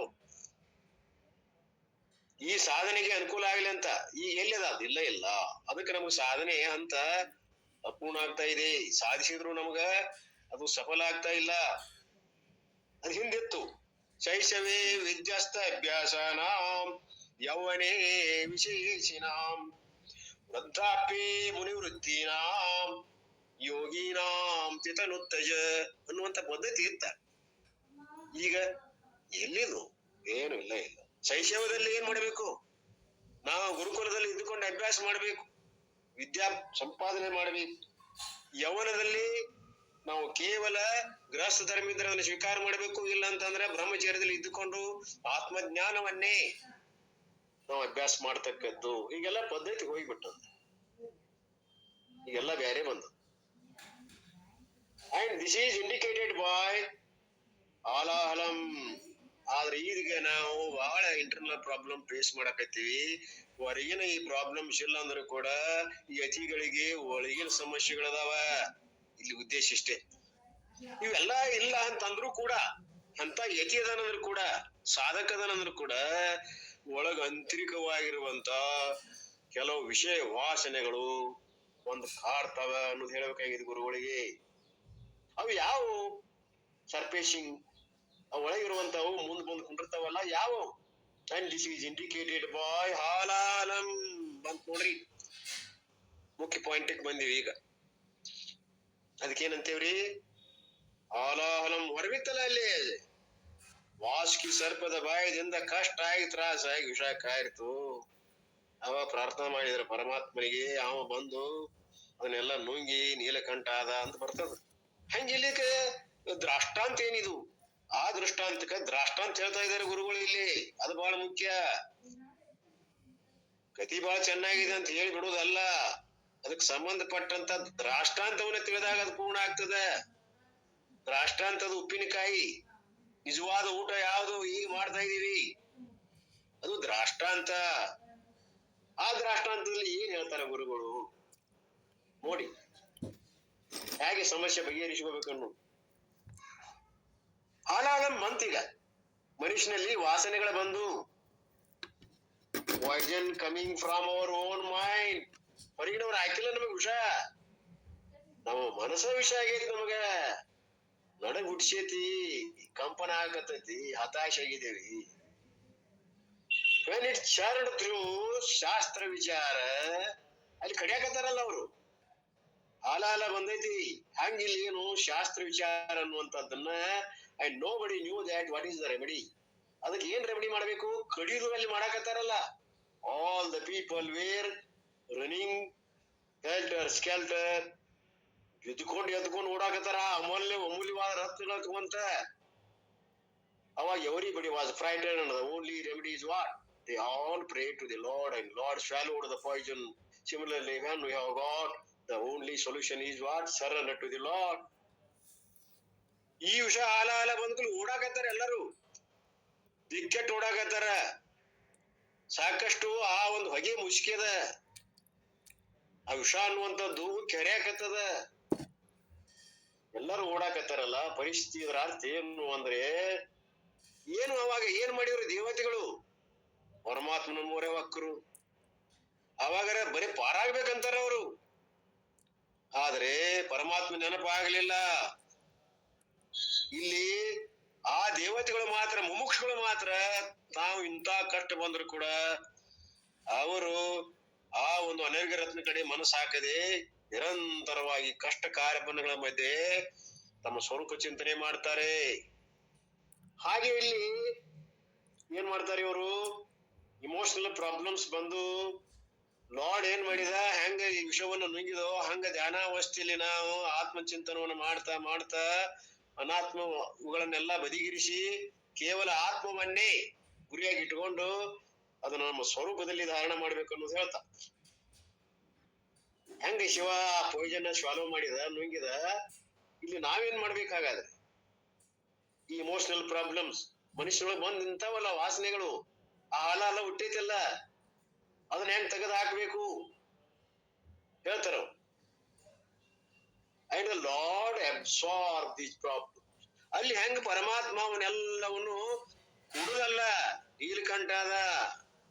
ಈ ಸಾಧನೆಗೆ ಅನುಕೂಲ ಆಗ್ಲಿ ಅಂತ. ಈ ಎಲ್ಲಿದ? ಇಲ್ಲ ಇಲ್ಲ. ಅದಕ್ಕೆ ನಮಗ್ ಸಾಧನೆ ಅಂತ ಅಪೂರ್ಣ ಆಗ್ತಾ ಇದೆ. ಸಾಧಿಸಿದ್ರು ನಮಗ ಅದು ಸಫಲ ಆಗ್ತಾ ಇಲ್ಲ. ಅದು ಹಿಂದಿತ್ತು. ಶೈಶವೇ ವಿದ್ಯಾಸ್ಥ ಅಭ್ಯಾಸನಾಂ ಯೌವನೇ ವಿಶೇಷಿನಾಂ ವೃದ್ಧಾಪ್ಯೇ ಮುನಿವೃತ್ತಿನಾಂ ಯೋಗಿನಾಂ ತಿತನುತ್ತಜ ಅನ್ನುವಂತ ಪದ್ಧತಿ ಇತ್ತ. ಈಗ ಎಲ್ಲಿದು? ಏನು ಇಲ್ಲ. ಶೈಶವದಲ್ಲಿ ಏನ್ ಮಾಡ್ಬೇಕು? ನಾವು ಗುರುಕುಲದಲ್ಲಿ ಇದ್ದುಕೊಂಡು ಅಭ್ಯಾಸ ಮಾಡ್ಬೇಕು, ವಿದ್ಯಾ ಸಂಪಾದನೆ ಮಾಡ್ಬೇಕು. ಯೌವನದಲ್ಲಿ ನಾವು ಕೇವಲ ಗೃಹಸ್ಥ ಧರ್ಮ ಇದ್ರೆ ಅದನ್ನು ಸ್ವೀಕಾರ ಮಾಡ್ಬೇಕು. ಇಲ್ಲ ಅಂತಂದ್ರೆ ಬ್ರಹ್ಮಚರ್ಯದಲ್ಲಿ ಇದ್ದುಕೊಂಡು ಆತ್ಮಜ್ಞಾನವನ್ನೇ ನಾವು ಅಭ್ಯಾಸ ಮಾಡ್ತಕ್ಕದ್ದು ಈಗೆಲ್ಲ ಪದ್ಧತಿ ಹೋಗ್ಬಿಟ್ಟು ಈಗೆಲ್ಲ ಬೇರೆ ಬಂದು. And this is indicated by halahalam. ಆದ್ರೆ ಈಗ ನಾವು ಬಹಳ ಇಂಟರ್ನಲ್ ಪ್ರಾಬ್ಲಮ್ ಫೇಸ್ ಮಾಡಕತ್ತೀವಿ. ಹೊರಗಿನ ಈ ಪ್ರಾಬ್ಲಮ್ಸ್ ಇಲ್ಲ ಅಂದ್ರೂ ಕೂಡ ಈ ಯತಿಗಳಿಗೆ ಒಳಗಿನ ಸಮಸ್ಯೆಗಳದಾವ. ಇಲ್ಲಿ ಉದ್ದೇಶ ಇಷ್ಟೇ. ಇವೆಲ್ಲ ಇಲ್ಲ ಅಂತಂದ್ರು ಕೂಡ, ಅಂತ ಯತಿ ಅದನಂದ್ರು ಕೂಡ, ಸಾಧಕ ಅದನಂದ್ರು ಕೂಡ ಒಳಗ ಆಂತರಿಕವಾಗಿರುವಂತ ಕೆಲವು ವಿಷಯ ವಾಸನೆಗಳು ಒಂದು ಕಾಡ್ತಾವ ಅನ್ನೋದು ಹೇಳ್ಬೇಕಾಗಿದೆ ಗುರುಗಳಿಗೆ. ಅವು ಯಾವ ಸರ್ಫೇಸಿಂಗ್ ಒಳಗಿರುವಂತವು ಮುಂದ್ ಬಂದ್ ಕುಂಡಿರ್ತಾವಲ್ಲ ಯಾವ. And this is indicated by halahalam ಬಂತ ನೋಡ್ರಿ. ಮುಖ್ಯ ಪಾಯಿಂಟ್ ಬಂದಿವಿ ಈಗ. ಅದಕ್ಕೇನಂತೇವ್ರಿ? ಹಾಲಾಹಲಂ ಹೊರಬಿತ್ತಲ್ಲ ಅಲ್ಲಿ ವಾಸ್ಕಿ ಸರ್ಪದ ಬಾಯದಿಂದ ಕಷ್ಟ ಆಗಿ ತ್ರಾಸಾಗಿ ವಿಷ ಕಾಯ್ತು. ಅವ ಪ್ರಾರ್ಥನಾ ಮಾಡಿದ್ರ ಪರಮಾತ್ಮನಿಗೆ, ಅವ ಬಂದು ಅದನ್ನೆಲ್ಲ ನುಂಗಿ ನೀಲಕಂಠ ಆದ ಅಂತ ಬರ್ತದ. ಹಂಗಿಲ್ಲಿಕ ದ್ರಾಷ್ಟಾಂತ ಏನಿದು? ಆ ದೃಷ್ಟಾಂತಕ್ಕ ದ್ರಾಷ್ಟಾಂತ ಹೇಳ್ತಾ ಇದಾರೆ ಗುರುಗಳು ಇಲ್ಲಿ. ಅದು ಬಹಳ ಮುಖ್ಯ. ಕತಿ ಬಹಳ ಚೆನ್ನಾಗಿದೆ ಅಂತ ಹೇಳಿ ಬಿಡುವುದಲ್ಲ, ಅದಕ್ಕೆ ಸಂಬಂಧಪಟ್ಟಂತ ದ್ರಾಷ್ಟಾಂತವನ್ನ ತಿಳಿದಾಗ ಅದು ಪೂರ್ಣ ಆಗ್ತದ. ದ್ರಾಷ್ಟಾಂತದ ಉಪ್ಪಿನಕಾಯಿ, ನಿಜವಾದ ಊಟ ಯಾವುದು ಈಗ ಮಾಡ್ತಾ ಇದೀವಿ, ಅದು ದ್ರಾಷ್ಟಾಂತ. ಆ ದ್ರಾಷ್ಟಾಂತದಲ್ಲಿ ಏನ್ ಹೇಳ್ತಾರೆ ಗುರುಗಳು ನೋಡಿ, ಹೇಗೆ ಸಮಸ್ಯೆ ಬಗೆಹರಿಸ್ಕೋಬೇಕನ್ನು. ಹಾಲಾಲಂ ಮಂತೀಗ ಮನುಷ್ಯನಲ್ಲಿ ವಾಸನೆಗಳ ಬಂದು, poison coming from our own mind. ಹೊರಗಿನವ್ರು ಹಾಕಿಲ್ಲ ನಮಗ್ ವಿಷ, ನಮ್ಮ ಮನಸ್ಸ ವಿಷ ಆಗೈತಿ. ನಮಗ ನಡಗ್ ಹುಟ್ಸೈತಿ, ಕಂಪನ ಆಗತೈತಿ, ಹತಾಶ ಆಗಿದ್ದೇವಿ. when it churned through ಶಾಸ್ತ್ರ ವಿಚಾರ, ಅಲ್ಲಿ ಕಡಿಯಾಕತ್ತಾರಲ್ಲ ಅವರು. ಹಾಲಾಲ ಬಂದೈತಿ, ಹಂಗಿಲ್ಲಿ ಏನು ಶಾಸ್ತ್ರ ವಿಚಾರ ಅನ್ನುವಂಥದ್ದನ್ನ and nobody knew that what is the remedy. ಅದಕ್ಕೆ ಏನ್ ರೆಮಿಡಿ ಮಾಡ್ಬೇಕು? ಕಡಿಯುದು ಅಲ್ಲಿ ಮಾಡಾಕತ್ತಾರಲ್ಲ. All the people were running helter skelter, ಎದ್ಕೊಂಡು ಓಡಾಕತ್ತಾರ ಅಮೂಲ್ಯವಾದ ರತ್ನಗಳ ತಗೊಂತ. ಅವಾಗ everybody was frightened and the only remedy is what? They all prayed to the Lord and Lord swallowed the poison. Similarly, when we have got, the only solution is what? Surrender to the Lord. ಈ ವಿಷ ಹಾಲ ಬಂದ್ಕೂಲಿ ಓಡಾಕತ್ತಾರ, ಎಲ್ಲರೂ ದಿಕ್ಕೆಟ್ಟು ಓಡಾಕತ್ತಾರ. ಸಾಕಷ್ಟು ಆ ಒಂದು ಹೊಗೆ ಮುಷ್ಕಿದ, ಆ ವಿಷ ಅನ್ನುವಂಥದ್ದು ಕೆರೆಯಾಕತ್ತದ. ಎಲ್ಲರೂ ಓಡಾಕತ್ತಾರಲ್ಲ. ಪರಿಸ್ಥಿತಿ ಇದರ ಅರ್ಥ ಏನು ಅಂದ್ರೆ ಏನು? ಅವಾಗ ಏನ್ ಮಾಡಿದ್ರು ದೇವತೆಗಳು? ಪರಮಾತ್ಮನ ಮೊರೆ ಹೊಕ್ಕರು. ಅವಾಗರ ಬರೀ ಪಾರಾಗ್ಬೇಕಂತಾರ ಅವರು. ಆದ್ರೆ ಪರಮಾತ್ಮ ನೆನಪಾಗಲಿಲ್ಲ. ಇಲ್ಲಿ ಆ ದೇವತೆಗಳು ಮಾತ್ರ, ಮುಮುಕ್ಷಗಳು ಮಾತ್ರ, ತಾವು ಇಂಥ ಕಷ್ಟ ಬಂದ್ರು ಕೂಡ ಅವರು ಆ ಒಂದು ಅನರ್ಘ್ಯ ರತ್ನ ಕಡೆ ಮನಸ್ಸು ಹಾಕದೆ ನಿರಂತರವಾಗಿ ಕಷ್ಟ ಕಾರ್ಯಗಳ ಮಧ್ಯೆ ತಮ್ಮ ಸ್ವರೂಪ ಚಿಂತನೆ ಮಾಡ್ತಾರೆ. ಹಾಗೆ ಇಲ್ಲಿ ಏನ್ ಮಾಡ್ತಾರೆ ಇವರು? ಇಮೋಷನಲ್ ಪ್ರಾಬ್ಲಮ್ಸ್ ಬಂದು ಲಾರ್ಡ್ ಏನ್ ಮಾಡಿದ, ಹೆಂಗ ಈ ವಿಷಯವನ್ನು ನುಂಗಿದೋ ಹಂಗ ಧ್ಯಾನಾವಸ್ಥೆಯಲ್ಲಿ ನಾವು ಆತ್ಮಚಿಂತನವನ್ನು ಮಾಡ್ತಾ ಮಾಡ್ತಾ ಅನಾತ್ಮಗಳನ್ನೆಲ್ಲ ಬದಿಗಿರಿಸಿ ಕೇವಲ ಆತ್ಮವನ್ನೇ ಗುರಿಯಾಗಿ ಇಟ್ಕೊಂಡು ಅದನ್ನ ನಮ್ಮ ಸ್ವರೂಪದಲ್ಲಿ ಧಾರಣ ಮಾಡ್ಬೇಕು ಅನ್ನೋದು ಹೇಳ್ತಾ. ಹೆಂಗ ಶಿವ ಪೋಯ್ಜನ್ ಸ್ವಾಲೋ ಮಾಡಿದ, ನುಂಗಿದ, ಇಲ್ಲಿ ನಾವೇನ್ ಮಾಡ್ಬೇಕಾಗಾದ್ರೆ? ಈ ಇಮೋಷನಲ್ ಪ್ರಾಬ್ಲಮ್ಸ್ ಮನುಷ್ಯರೊಳಗೆ ಬಂದ್ ನಿಂತಾವಲ್ಲ, ವಾಸನೆಗಳು, ಆ ಹಾಲ ಹುಟ್ಟೈತಲ್ಲ, ಅದನ್ನ ಹೆಂಗ್ ತೆಗೆದು ಹಾಕ್ಬೇಕು ಹೇಳ್ತಾರ. And the lord absorb these problems. ಅಲ್ಲಿ ಹೆಂಗ್ ಪರಮಾತ್ಮ ಅವನ್ನೆಲ್ಲವನ್ನು ಕುಡುದಲ್ಲ, ನೀಲಕಂಠಾದ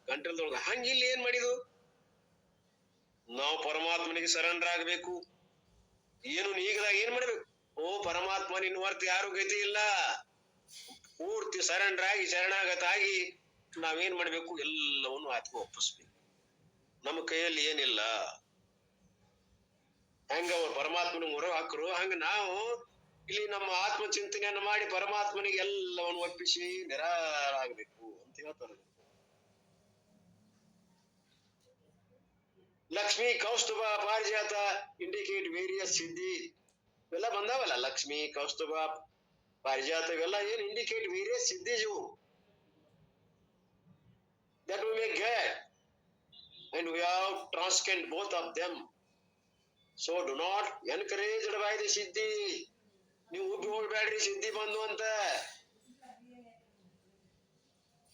ಕಂಠದೊಳಗ, ಹಂಗ ಇಲ್ಲಿ ಏನ್ ಮಾಡಿದು? ನಾವು ಪರಮಾತ್ಮನಿಗೆ ಸರೆಂಡರ್ ಆಗ್ಬೇಕು. ಏನು ನೀಗದಾಗ ಏನ್ ಮಾಡ್ಬೇಕು? ಓ ಪರಮಾತ್ಮ, ನಿನ್ನ ಹೊರತು ಯಾರು ಗತಿ ಇಲ್ಲ. ಪೂರ್ತಿ ಸರೆಂಡರ್ ಆಗಿ ಶರಣಾಗತಾಗಿ ನಾವೇನ್ ಮಾಡ್ಬೇಕು? ಎಲ್ಲವನ್ನು ಆತ್ಮ ಒಪ್ಪಿಸ್ಬೇಕು. ನಮ್ಮ ಕೈಯಲ್ಲಿ ಏನಿಲ್ಲ. ಹೆಂಗ ಅವ್ರು ಪರಮಾತ್ಮನ ಮೊರೆ ಹಾಕರು, ಹಂಗ ನಾವು ಇಲ್ಲಿ ನಮ್ಮ ಆತ್ಮ ಚಿಂತನೆಯನ್ನು ಮಾಡಿ ಪರಮಾತ್ಮನಿಗೆ ಎಲ್ಲವನ್ನು ಒಪ್ಪಿಸಿ ನಿರಾಳಾಗಬೇಕು ಅಂತ ಹೇಳ್ತಾರೆ. ಲಕ್ಷ್ಮಿ, ಕೌಸ್ತುಭ, ಪಾರಿಜಾತ ಇಂಡಿಕೇಟ್ ವೇರಿಯಸ್ ಸಿದ್ಧಿ. ಇವೆಲ್ಲ ಬಂದಾವಲ್ಲ, ಲಕ್ಷ್ಮಿ, ಕೌಸ್ತುಭ, ಪಾರಿಜಾತ, ಇವೆಲ್ಲ ಏನ್ ಇಂಡಿಕೇಟ್ ವೇರಿಯಸ್ ಸಿದ್ಧಿ. that we may get, and we have transcend both of them. So do not encourage by the siddhi. ನೀವು ಉಬ್ಬಿ ಹೋಗ್ಬೇಡ್ರಿ ಸಿದ್ಧಿ ಬಂದು ಅಂತ.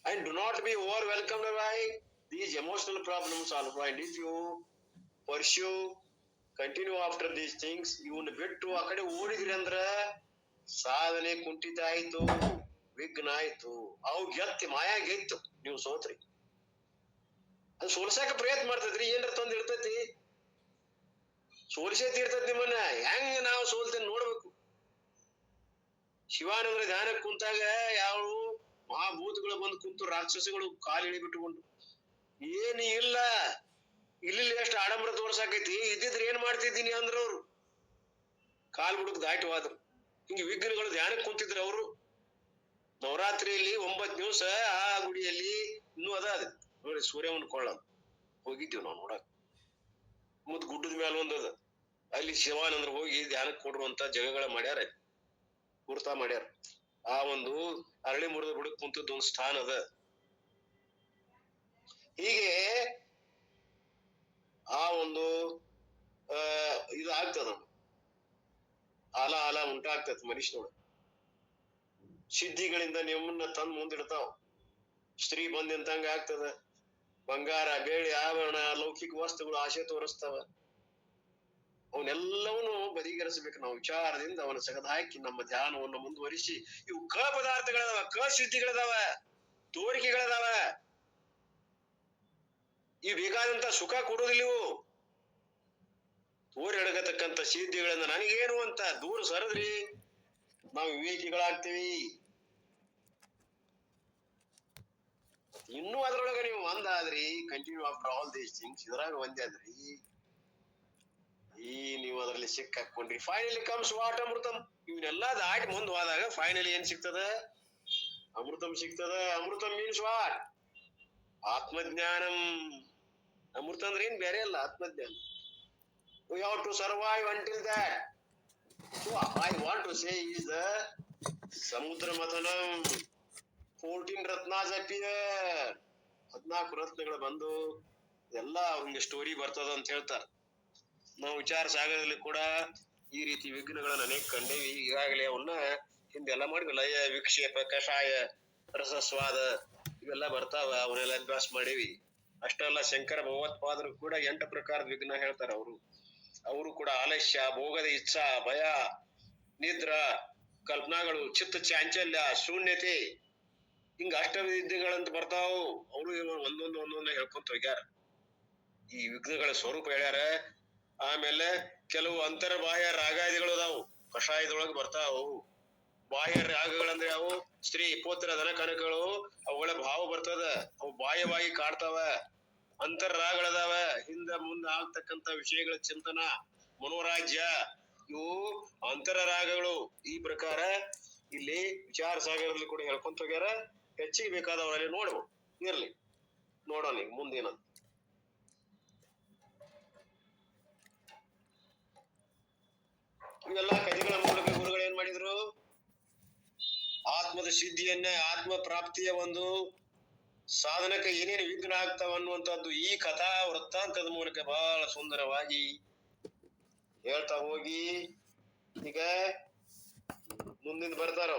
And do not be overwhelmed by these emotional problems also. And if you pursue, continue after these things, ಇವನ್ನ ಬಿಟ್ಟು ಆ ಕಡೆ ಓಡಿದ್ರಿ ಅಂದ್ರ ಸಾಧನೆ ಕುಂಠಿತ ಆಯ್ತು, ವಿಘ್ನ ಆಯ್ತು. ಅವು ಗೆತ್ತಿ ಮಾಯಾ ಗೆತ್ತು, ನೀವು ಸೋತ್ರಿ. ಅದು ಸೋಲ್ಸಾಕ ಪ್ರಯತ್ನ ಮಾಡ್ತದ್ರಿ, ಏನ್ರ ತಂದ್ ಇರ್ತೈತಿ, ಸೋಲ್ಸೇ ತೀರ್ತೈತಿ ನಿಮ್ಮನ್ನ. ಹೆಂಗ ನಾವು ಸೋಲ್ತೇನೆ ನೋಡ್ಬೇಕು. ಶಿವಾನಂದ್ರ ಧ್ಯಾನಕ್ಕೆ ಕುಂತಾಗ ಯಾವ ಮಹಾಭೂತಗಳು ಬಂದು ಕುಂತು ರಾಕ್ಷಸಗಳು ಕಾಲಿಳಿ ಬಿಟ್ಟುಕೊಂಡು, ಏನು ಇಲ್ಲ, ಇಲ್ಲಿ ಎಷ್ಟು ಆಡಂಬರ ತೋರ್ಸಾಕೈತಿ, ಇದ್ದಿದ್ರೆ ಏನ್ ಮಾಡ್ತಿದ್ದೀನಿ ಅಂದ್ರ ಅವ್ರು ಕಾಲ್ ಬಿಡಕ್ ದಾಟಿ ಹೋದ್ರು. ಹಿಂಗ ವಿಘ್ನಗಳು ಧ್ಯಾನಕ್ಕೆ ಕುಂತಿದ್ರು ಅವರು. ನವರಾತ್ರಿಯಲ್ಲಿ 9 ದಿವಸ ಆ ಗುಡಿಯಲ್ಲಿ ಇನ್ನೂ ಅದ ನೋಡಿ, ಸೂರ್ಯವನ್ನು ಕೊಳ್ಳೋದು ಹೋಗಿದ್ದೀವಿ ನಾವು ನೋಡಕ್. ಮುದ್ ಗುಡ್ಡದ ಮೇಲೆ ಒಂದದ, ಅಲ್ಲಿ ಶಿವಾನಂದ್ರ ಹೋಗಿ ಧ್ಯಾನಕ್ಕೆ ಕೊಡುವಂತ ಜಗಗಳ ಮಾಡ್ಯಾರ, ಗುರ್ತಾ ಮಾಡ್ಯಾರ. ಆ ಒಂದು ಅರಳಿ ಮುರಿದ ಬುಡಕ್ ಕುಂತದ್ದು ಒಂದು ಸ್ಥಾನ ಅದ. ಹೀಗೆ ಆ ಒಂದು ಇದು ಆಗ್ತದ, ಆಲ ಉಂಟಾಗ್ತದ ಮನುಷ್ಯನೋಡ. ಸಿದ್ಧಿಗಳಿಂದ ನಿಮ್ಮನ್ನ ತಂದ್ ಮುಂದಿಡ್ತಾವ. ಸ್ತ್ರೀ ಬಂದ್ ನಿಂತಂಗ ಆಗ್ತದ. ಬಂಗಾರ, ಬೆಳ್ಳಿ, ಆಭರಣ, ಲೌಕಿಕ ವಸ್ತುಗಳು ಆಸೆ ತೋರಿಸ್ತಾವ. ಅವನ್ನೆಲ್ಲವನ್ನೂ ಬದಿಗೆರಿಸಬೇಕು ನಾವು ವಿಚಾರದಿಂದ. ಅವನ ಸಗದ ಹಾಕಿ ನಮ್ಮ ಧ್ಯಾನವನ್ನು ಮುಂದುವರಿಸಿ, ಇವು ಕ ಪದಾರ್ಥಗಳದಾವ, ಕ ಸಿದ್ಧಿಗಳದಾವ, ತೋರಿಕೆಗಳದಾವ. ಈ ಬೇಕಾದಂತ ಸುಖ ಕೊಡುವುದಿಲ್ಲ ಇವು. ತೋರಿ ಅಡಗತಕ್ಕಂತ ಸಿದ್ಧಿಗಳನ್ನ ನನಗೇನು ಅಂತ ದೂರ ಸರದ್ರಿ ನಾವು ವಿವೇಕಿಗಳಾಗ್ತೀವಿ. ಇನ್ನೂ ಅದ್ರೊಳಗ ನೀವು ಒಂದಾದ್ರಿ, continue after all these things, ಇದ್ರಾಗ ಒಂದೇ ಆದ್ರಿ, ನೀವು ಅದರಲ್ಲಿ ಸಿಕ್ಕಾಕೊಂಡ್ರಿ. Finally comes what amritam. ಇವನ್ನೆಲ್ಲ ದಾಟಿ ಮುಂದ್ ಹೋದಾಗ ಫೈನಲಿ ಏನ್ ಸಿಗ್ತದ? ಅಮೃತಂ ಸಿಗ್ತದ. ಅಮೃತಂ ಮೀನ್ಸ್ ವಾಟ್? ಆತ್ಮಜ್ಞಾನಂ. ಅಮೃತ ಅಂದ್ರೆ ಏನ್ ಬೇರೆ ಅಲ್ಲ, ಆತ್ಮಜ್ಞಾನ. We have to survive until that. So I want to say is the ಸಮುದ್ರ ಮಥನಂ. 14 ರತ್ನಾಸ್ appear. 14 ರತ್ನಗಳು ಬಂದು ಎಲ್ಲ ಅವ್ರಿಗೆ ಸ್ಟೋರಿ ಬರ್ತದ ಅಂತ ಹೇಳ್ತಾರ. ನಾವು ವಿಚಾರ ಸಾಗರದಲ್ಲಿ ಕೂಡ ಈ ರೀತಿ ವಿಘ್ನಗಳನ್ನ ಅನೇಕ ಕಂಡೇವಿ. ಈಗಾಗಲೇ ಅವನ್ನ ಹಿಂದೆಲ್ಲ ಮಾಡಿವಿ. ಲಯ, ವಿಕ್ಷೇಪ, ಕಷಾಯ, ರಸಸ್ವಾದ ಇವೆಲ್ಲ ಬರ್ತಾವ. ಅವನ್ನೆಲ್ಲ ಅಭ್ಯಾಸ ಮಾಡೇವಿ. ಅಷ್ಟೆಲ್ಲ ಶಂಕರ ಭಗವತ್ಪಾದರು ಕೂಡ 8 ಪ್ರಕಾರದ ವಿಘ್ನ ಹೇಳ್ತಾರ. ಅವರು ಕೂಡ ಆಲಸ್ಯ, ಭೋಗದ ಇಚ್ಛಾ, ಭಯ, ನಿದ್ರ, ಕಲ್ಪನಾಗಳು, ಚಿತ್ತ ಚಾಂಚಲ್ಯ, ಶೂನ್ಯತೆ, ಹಿಂಗ ಅಷ್ಟವಿದ್ಯೆಗಳಂತ ಬರ್ತಾವು. ಅವರು ಒಂದೊಂದು ಹೇಳ್ಕೊಂತ ಹೋಗ್ಯಾರ. ಈ ವಿಘ್ನಗಳ ಸ್ವರೂಪ ಹೇಳ್ಯಾರ. ಆಮೇಲೆ ಕೆಲವು ಅಂತರ ಬಾಹ್ಯ ರಾಗಾದಿಗಳು ಅದಾವು, ಕಷಾಯದೊಳಗೆ ಬರ್ತಾವು. ಬಾಹ್ಯ ರಾಗಗಳಂದ್ರೆ ಅವು ಸ್ತ್ರೀ, ಪುತ್ರ, ದನ, ಕನಕಗಳು, ಅವುಗಳ ಭಾವ ಬರ್ತದ, ಅವು ಬಾಹ್ಯವಾಗಿ ಕಾಡ್ತಾವ. ಅಂತರ್ ರಾಗಗಳದಾವ, ಹಿಂದ ಮುಂದ ಆಗ್ತಕ್ಕಂತ ವಿಷಯಗಳ ಚಿಂತನ, ಮನೋರಾಜ್ಯ, ಇವು ಅಂತರ ರಾಗಗಳು. ಈ ಪ್ರಕಾರ ಇಲ್ಲಿ ವಿಚಾರ ಸಾಗರದಲ್ಲಿ ಕೂಡ ಹೇಳ್ಕೊಂತ ಹೋಗ್ಯಾರ. ಹೆಚ್ಚಿಗೆ ಬೇಕಾದವರಲ್ಲಿ ನೋಡ್ಬೋದು. ಇರ್ಲಿ, ನೋಡೋಣ ಈಗ ಮುಂದೇನ. ಇವೆಲ್ಲ ಕಥೆಗಳ ಮೂಲಕ ಗುರುಗಳು ಏನ್ ಮಾಡಿದ್ರು? ಆತ್ಮದ ಸಿದ್ಧಿಯನ್ನ, ಆತ್ಮ ಪ್ರಾಪ್ತಿಯ ಒಂದು ಸಾಧನಕ್ಕೆ ಏನೇನು ವಿಘ್ನ ಆಗ್ತಾವ ಅನ್ನುವಂಥದ್ದು ಈ ಕಥಾ ವೃತ್ತಾಂತದ ಮೂಲಕ ಬಹಳ ಸುಂದರವಾಗಿ ಹೇಳ್ತಾ ಹೋಗಿ ಈಗ ಮುಂದಿನ ಬರ್ತಾರ.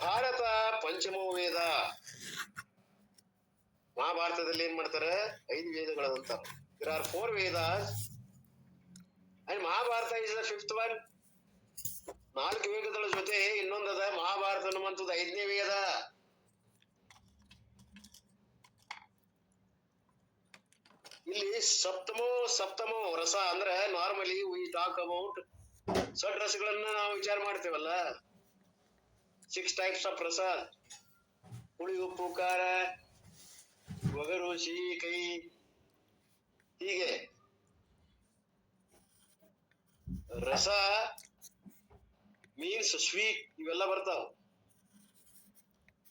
ಭಾರತ ಪಂಚಮೋ ವೇದ. ಮಹಾಭಾರತದಲ್ಲಿ ಏನ್ ಮಾಡ್ತಾರೆ? 5 ವೇದಗಳಂತ. There are 4 Vedas and Mahabharata is the 5th one. 4 ವೇದಗಳ ಜೊತೆ ಇನ್ನೊಂದದ ಮಹಾಭಾರತ ಅನ್ನುವಂಥದ್ದು 5ನೇ ವೇದ. ಇಲ್ಲಿ ಸಪ್ತಮೋ ರಸ ಅಂದ್ರೆ ನಾರ್ಮಲಿ ವಿ ಟಾಕ್ ಅಬೌಟ್ ಷಡ್ ರಸಗಳನ್ನ ನಾವು ವಿಚಾರ ಮಾಡ್ತೇವಲ್ಲ. 6 types of ರಸ: ಹುಳಿ, ಉಪ್ಪು, ಖಾರ, ಒಗರು, ಸಿಹಿ, ಕಹಿ, ಹೀಗೆ ರಸ ಮೀನ್ಸ್ ಸ್ವೀಟ್ ಇವೆಲ್ಲ ಬರ್ತಾವ.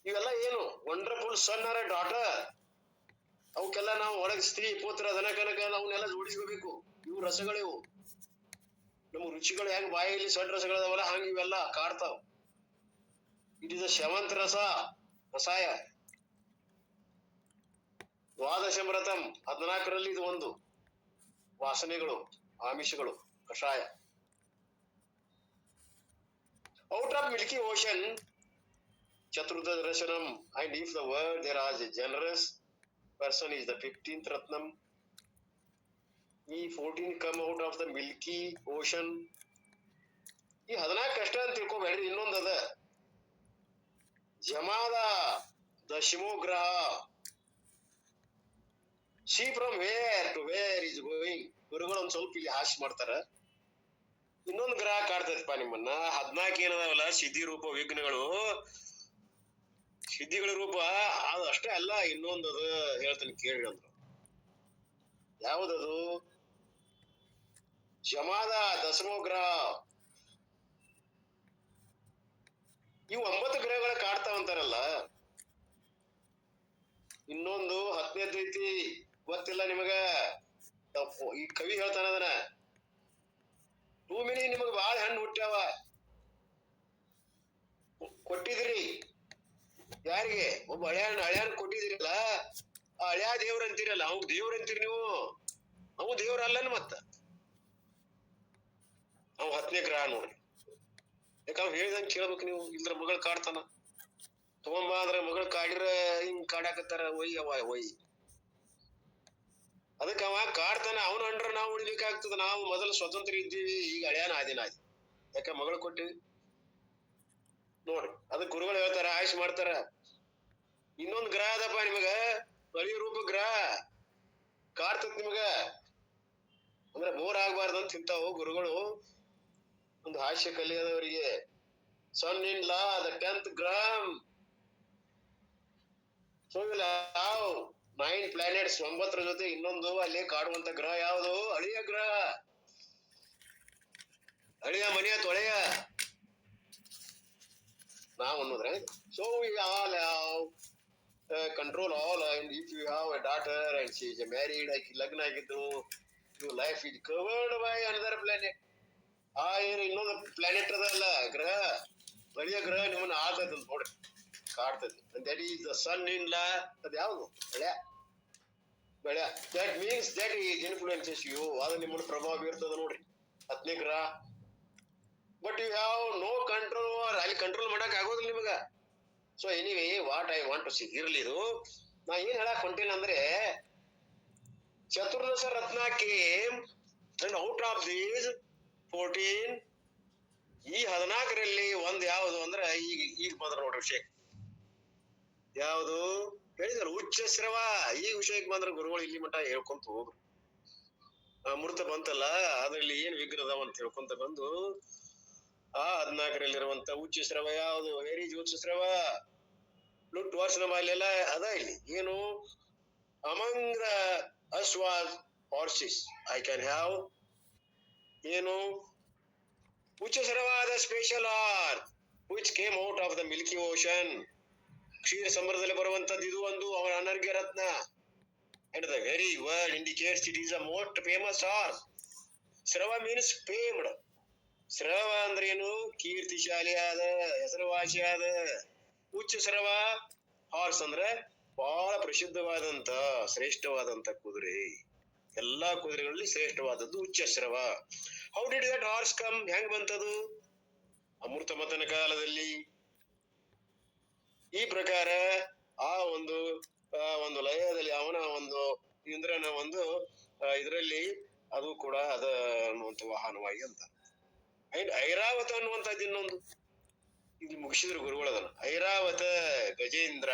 ಇವೆಲ್ಲ ಏನು? Wonderful son or a daughter. ಅವಕ್ಕೆಲ್ಲ ನಾವು ಒಳಗೆ ಸ್ತ್ರೀ, ಪುತ್ರ, ದನ, ಕನಕ ಅವನ್ನೆಲ್ಲ ಜೋಡಿಸ್ಕೋಬೇಕು. ಇವು ರಸಗಳಿವು. ನಮ್ಮ ರುಚಿಗಳು ಹೆಂಗ್ ಬಾಯಲ್ಲಿ ಸೊಡ್ರಸಗಳದಾವಲ್ಲ ಹಂಗ ಇವೆಲ್ಲ ಕಾಡ್ತಾವ. ಇಟ್ ಇಸ್ ದ ಶವಂತ ರಸಾಯ. ದ್ವಾದಶಮೃತಂ 14ರಲ್ಲಿ ಇದು ಒಂದು. ವಾಸನೆಗಳು, ಆಮಿಷಗಳು, ಕಷಾಯ. ಔಟ್ ಆಫ್ ಮಿಲ್ಕಿ ಓಷನ್ ಚತುರ್ದಶನಂ, and if the word there is a generous person is the 15th ratnam. ಈ 14 come out of the milky ocean. ಈ 14 ಕಷ್ಟ ಅಂತ ತಿಳ್ಕೊಬೇಡ್ರಿ, ಇನ್ನೊಂದದ ಜಮಾದ ದಶಮೋ ಗ್ರಹ. See from where to where is going. ಗುರುಗಳು ಒಂದ್ ಸ್ವಲ್ಪ ಇಲ್ಲಿ ಹಾಸ್ಯ ಮಾಡ್ತಾರ. ಇನ್ನೊಂದು ಗ್ರಹ ಕಾಡ್ತೈತಪ್ಪ ನಿಮ್ಮನ್ನ. 14 ಏನದಾವಲ್ಲ ಸಿದ್ಧಿ ರೂಪ ವಿಘ್ನಗಳು, ಸಿದ್ಧಿಗಳ ರೂಪ ಅದು ಅಷ್ಟೇ ಅಲ್ಲ, ಇನ್ನೊಂದದು ಹೇಳ್ತಾನೆ ಕೇಳಿ ಅಂದ್ರು. ಯಾವುದದು? ಜಮಾದ ದಶಮೋ ಗ್ರಹ. ಇವು 9 ಗ್ರಹಗಳ ಕಾಡ್ತಾವಂತಾರಲ್ಲ. ಇನ್ನೊಂದು 10ನೇದು ಐತಿ, ಗೊತ್ತಿಲ್ಲ ನಿಮಗ. ಈ ಕವಿ ಹೇಳ್ತಾನ ಅದನ್ನ. ಭೂಮಿನಿ ನಿಮಗ ಬಾಳ ಹೆಣ್ಣು ಹುಟ್ಟ್ಯಾವ, ಕೊಟ್ಟಿದ್ರಿ ಯಾರಿಗೆ? ಒಬ್ಬ ಹಳ್ಯಾನ್ ಕೊಟ್ಟಿದಿರಲ್ಲ, ಆ ಹಳ್ಯಾ ದೇವ್ರ ಅಂತೀರಲ್ಲ, ಅವ್ ದೇವ್ರ ಅಂತೀರಿ ನೀವು. ಅವು ದೇವ್ರ ಅಲ್ಲನ್ ಮತ್ತ. ಅವ್ 10ನೇ ಗ್ರಹ ನೋಡ್ರಿ. ಯಾಕ ಅವ್ ಹೇಳಿದಂಗ ಕೇಳ್ಬೇಕು ನೀವು, ಇಲ್ದ್ರ ಮಗಳು ಕಾಡ್ತಾನ. ತಗೊಂಬ ಅಂದ್ರ ಮಗಳು ಕಾಡಿರ ಹಿಂಗ್ ಕಾಡಾಕತ್ತಾರ, ಒಯ್ ಅವ ಒಯ್. ಅದಕ್ಕೆ ಅವ ಕಾಡ್ತಾನ. ಅವನ ಅಂಡ್ರ ನಾವು ಉಳಿಬೇಕಾಗ್ತದ. ನಾವು ಮೊದಲು ಸ್ವತಂತ್ರ ಇದ್ದೀವಿ, ಈಗ ಹಳ್ಯಾನ ಆದಿನಾದಿ. ಯಾಕ ಮಗಳು ಕೊಟ್ಟಿವಿ ನೋಡ್ರಿ. ಅದಕ್ಕೆ ಗುರುಗಳು ಹೇಳ್ತಾರ, ಆಯುಷ್ ಮಾಡ್ತಾರ. ಇನ್ನೊಂದ್ ಗ್ರಹ ಅದಪ್ಪ ನಿಮಗ, ಬಲಿ ರೂಪ ಗ್ರಹ ಕಾಡ್ತತ್ ನಿಮಗ. ಅಂದ್ರೆ ಬೋರ್ ಆಗ್ಬಾರ್ದಂತ ಇಂತಾವು ಗುರುಗಳು ಒಂದು ಹಾಸ್ಯ ಕಲಿಯದವರಿಗೆ. Son in law the 10th ಗ್ರಾಮ್. So will have 9 planets. 9ರ ಜೊತೆ ಇನ್ನೊಂದು ಅಲ್ಲಿ ಕಾಡುವಂತ ಗ್ರಹ ಯಾವುದು? ಅಳಿಯ ಗ್ರಹ. ಅಳಿಯ ಮನೆಯ ತೊಳೆಯ ನಾವು ಅನ್ನೋದ್ರೆ. So we all have control all, and if you have a daughter and she is married, ಆಕಿ ಲಗ್ನ ಆಗಿದ್ದು, your life is covered by another planet. ಆ ಏನು ಇನ್ನೊಂದು ಪ್ಲಾನೆಟ್ ಅದಲ್ಲ ಗ್ರಹ, ಬಳಿಯ ಗ್ರಹ ನಿಮ್ಮನ್ನ ಆಳ್ತದ ನೋಡ್ರಿ, ಕಾಡ್ತದೆ. That is the sun in law. ಅದ್ ಯಾವುದು? ಬೆಳೆ. That means that is influences you. ಅದು ನಿಮ್ಮನ್ನ ಪ್ರಭಾವ ಬೀರ್ತದ ನೋಡ್ರಿ, 10ನೇ ಗ್ರಹ. But you have no control over. ಅಲ್ಲಿ ಕಂಟ್ರೋಲ್ ಮಾಡಕ್ ಆಗೋದಿಲ್ಲ ನಿಮಗ. So anyway, what I want to see, ಇರ್ಲಿ ಇದು. ನಾ ಏನ್ ಹೇಳಕ್ ಹೊಂಟೇನ ಅಂದ್ರೆ, ಚತುರ್ದಶ ರತ್ನ came and out of these 14, ಈ 14ರಲ್ಲಿ ಒಂದ್ ಯಾವುದು ಅಂದ್ರೆ ಈಗ ಬಂದ್ರ ನೋಡ್ರಿ ವಿಷಯ. ಯಾವುದು ಹೇಳಿದ್ರು? ಉಚ್ಚ ಶ್ರವ. ಈ ವಿಷಯಕ್ಕೆ ಬಂದ್ರ ಗುರುಗಳು ಇಲ್ಲಿ ಮಠ ಹೇಳ್ಕೊಂತ ಹೋದ್ರು. ಅಮೃತ ಬಂತಲ್ಲ, ಅದ್ರಲ್ಲಿ ಏನ್ ವಿಗ್ರಹದಾವ ಅಂತ ಹೇಳ್ಕೊಂತ ಬಂದು, ಆ 14ರಲ್ಲಿರುವಂತ ಉಚ್ಚ ಶ್ರವ ಯಾವುದು? ವೆರಿ ಉಚ್ಚ ಶ್ರವ. ಲುಟ್ ವರ್ಷನ ಮಾಲೆಲ್ಲ ಅದ ಇಲ್ಲಿ. ಏನು? ಅಮಂಗ್ ದ ಅಶ್ವಾಸ್ ಹಾರ್ಸಸ್ ಐ ಕ್ಯಾನ್ ಹ್ಯಾವ್ ಏನು? ಉಚ್ಚ ಶ್ರವಾದ special are which came out of the milky ocean. ಕ್ಷೀರ ಸಮರದಲ್ಲಿ ಬರುವಂತದ್ದು ಇದು ಒಂದು ಅವನ ಅನರ್ಘ್ಯ ರತ್ನ. And the very word indicates it is the most famous horse. ಶ್ರವ ಮೀನ್ಸ್ ಫೇಮ್ಡ್. ಶ್ರವ ಅಂದ್ರೆ ಏನು? ಕೀರ್ತಿಶಾಲಿ ಆದ, ಹೆಸರುವಾಸಿ ಆದ. ಉಚ್ಚ ಶ್ರವ ಹಾರ್ಸ್ ಅಂದ್ರೆ ಬಹಳ ಪ್ರಸಿದ್ಧವಾದಂತ, ಶ್ರೇಷ್ಠವಾದಂತ ಕುದುರೆ. ಎಲ್ಲಾ ಕುದುರೆಗಳಲ್ಲಿ ಶ್ರೇಷ್ಠವಾದದ್ದು Uchchaihshrava. How did that horse come? ಹೆಂಗ್ ಬಂತದು? ಅಮೃತ ಮತನ ಕಾಲದಲ್ಲಿ. ಈ ಪ್ರಕಾರ ಆ ಒಂದು ಲಯದಲ್ಲಿ ಅವನ ಒಂದು ಇಂದ್ರನ ಒಂದು ಇದರಲ್ಲಿ ಅದು ಕೂಡ ಅದ ಅನ್ನುವಂತ ವಾಹನವಾಗಿ ಅಂತ. ಅಂಡ್ ಐರಾವತ ಅನ್ನುವಂಥದ್ದು ಇನ್ನೊಂದು. ಇಲ್ಲಿ ಮುಗಿಸಿದ್ರು ಗುರುಗಳು ಅದನ್ನ. ಐರಾವತ ಗಜೇಂದ್ರ.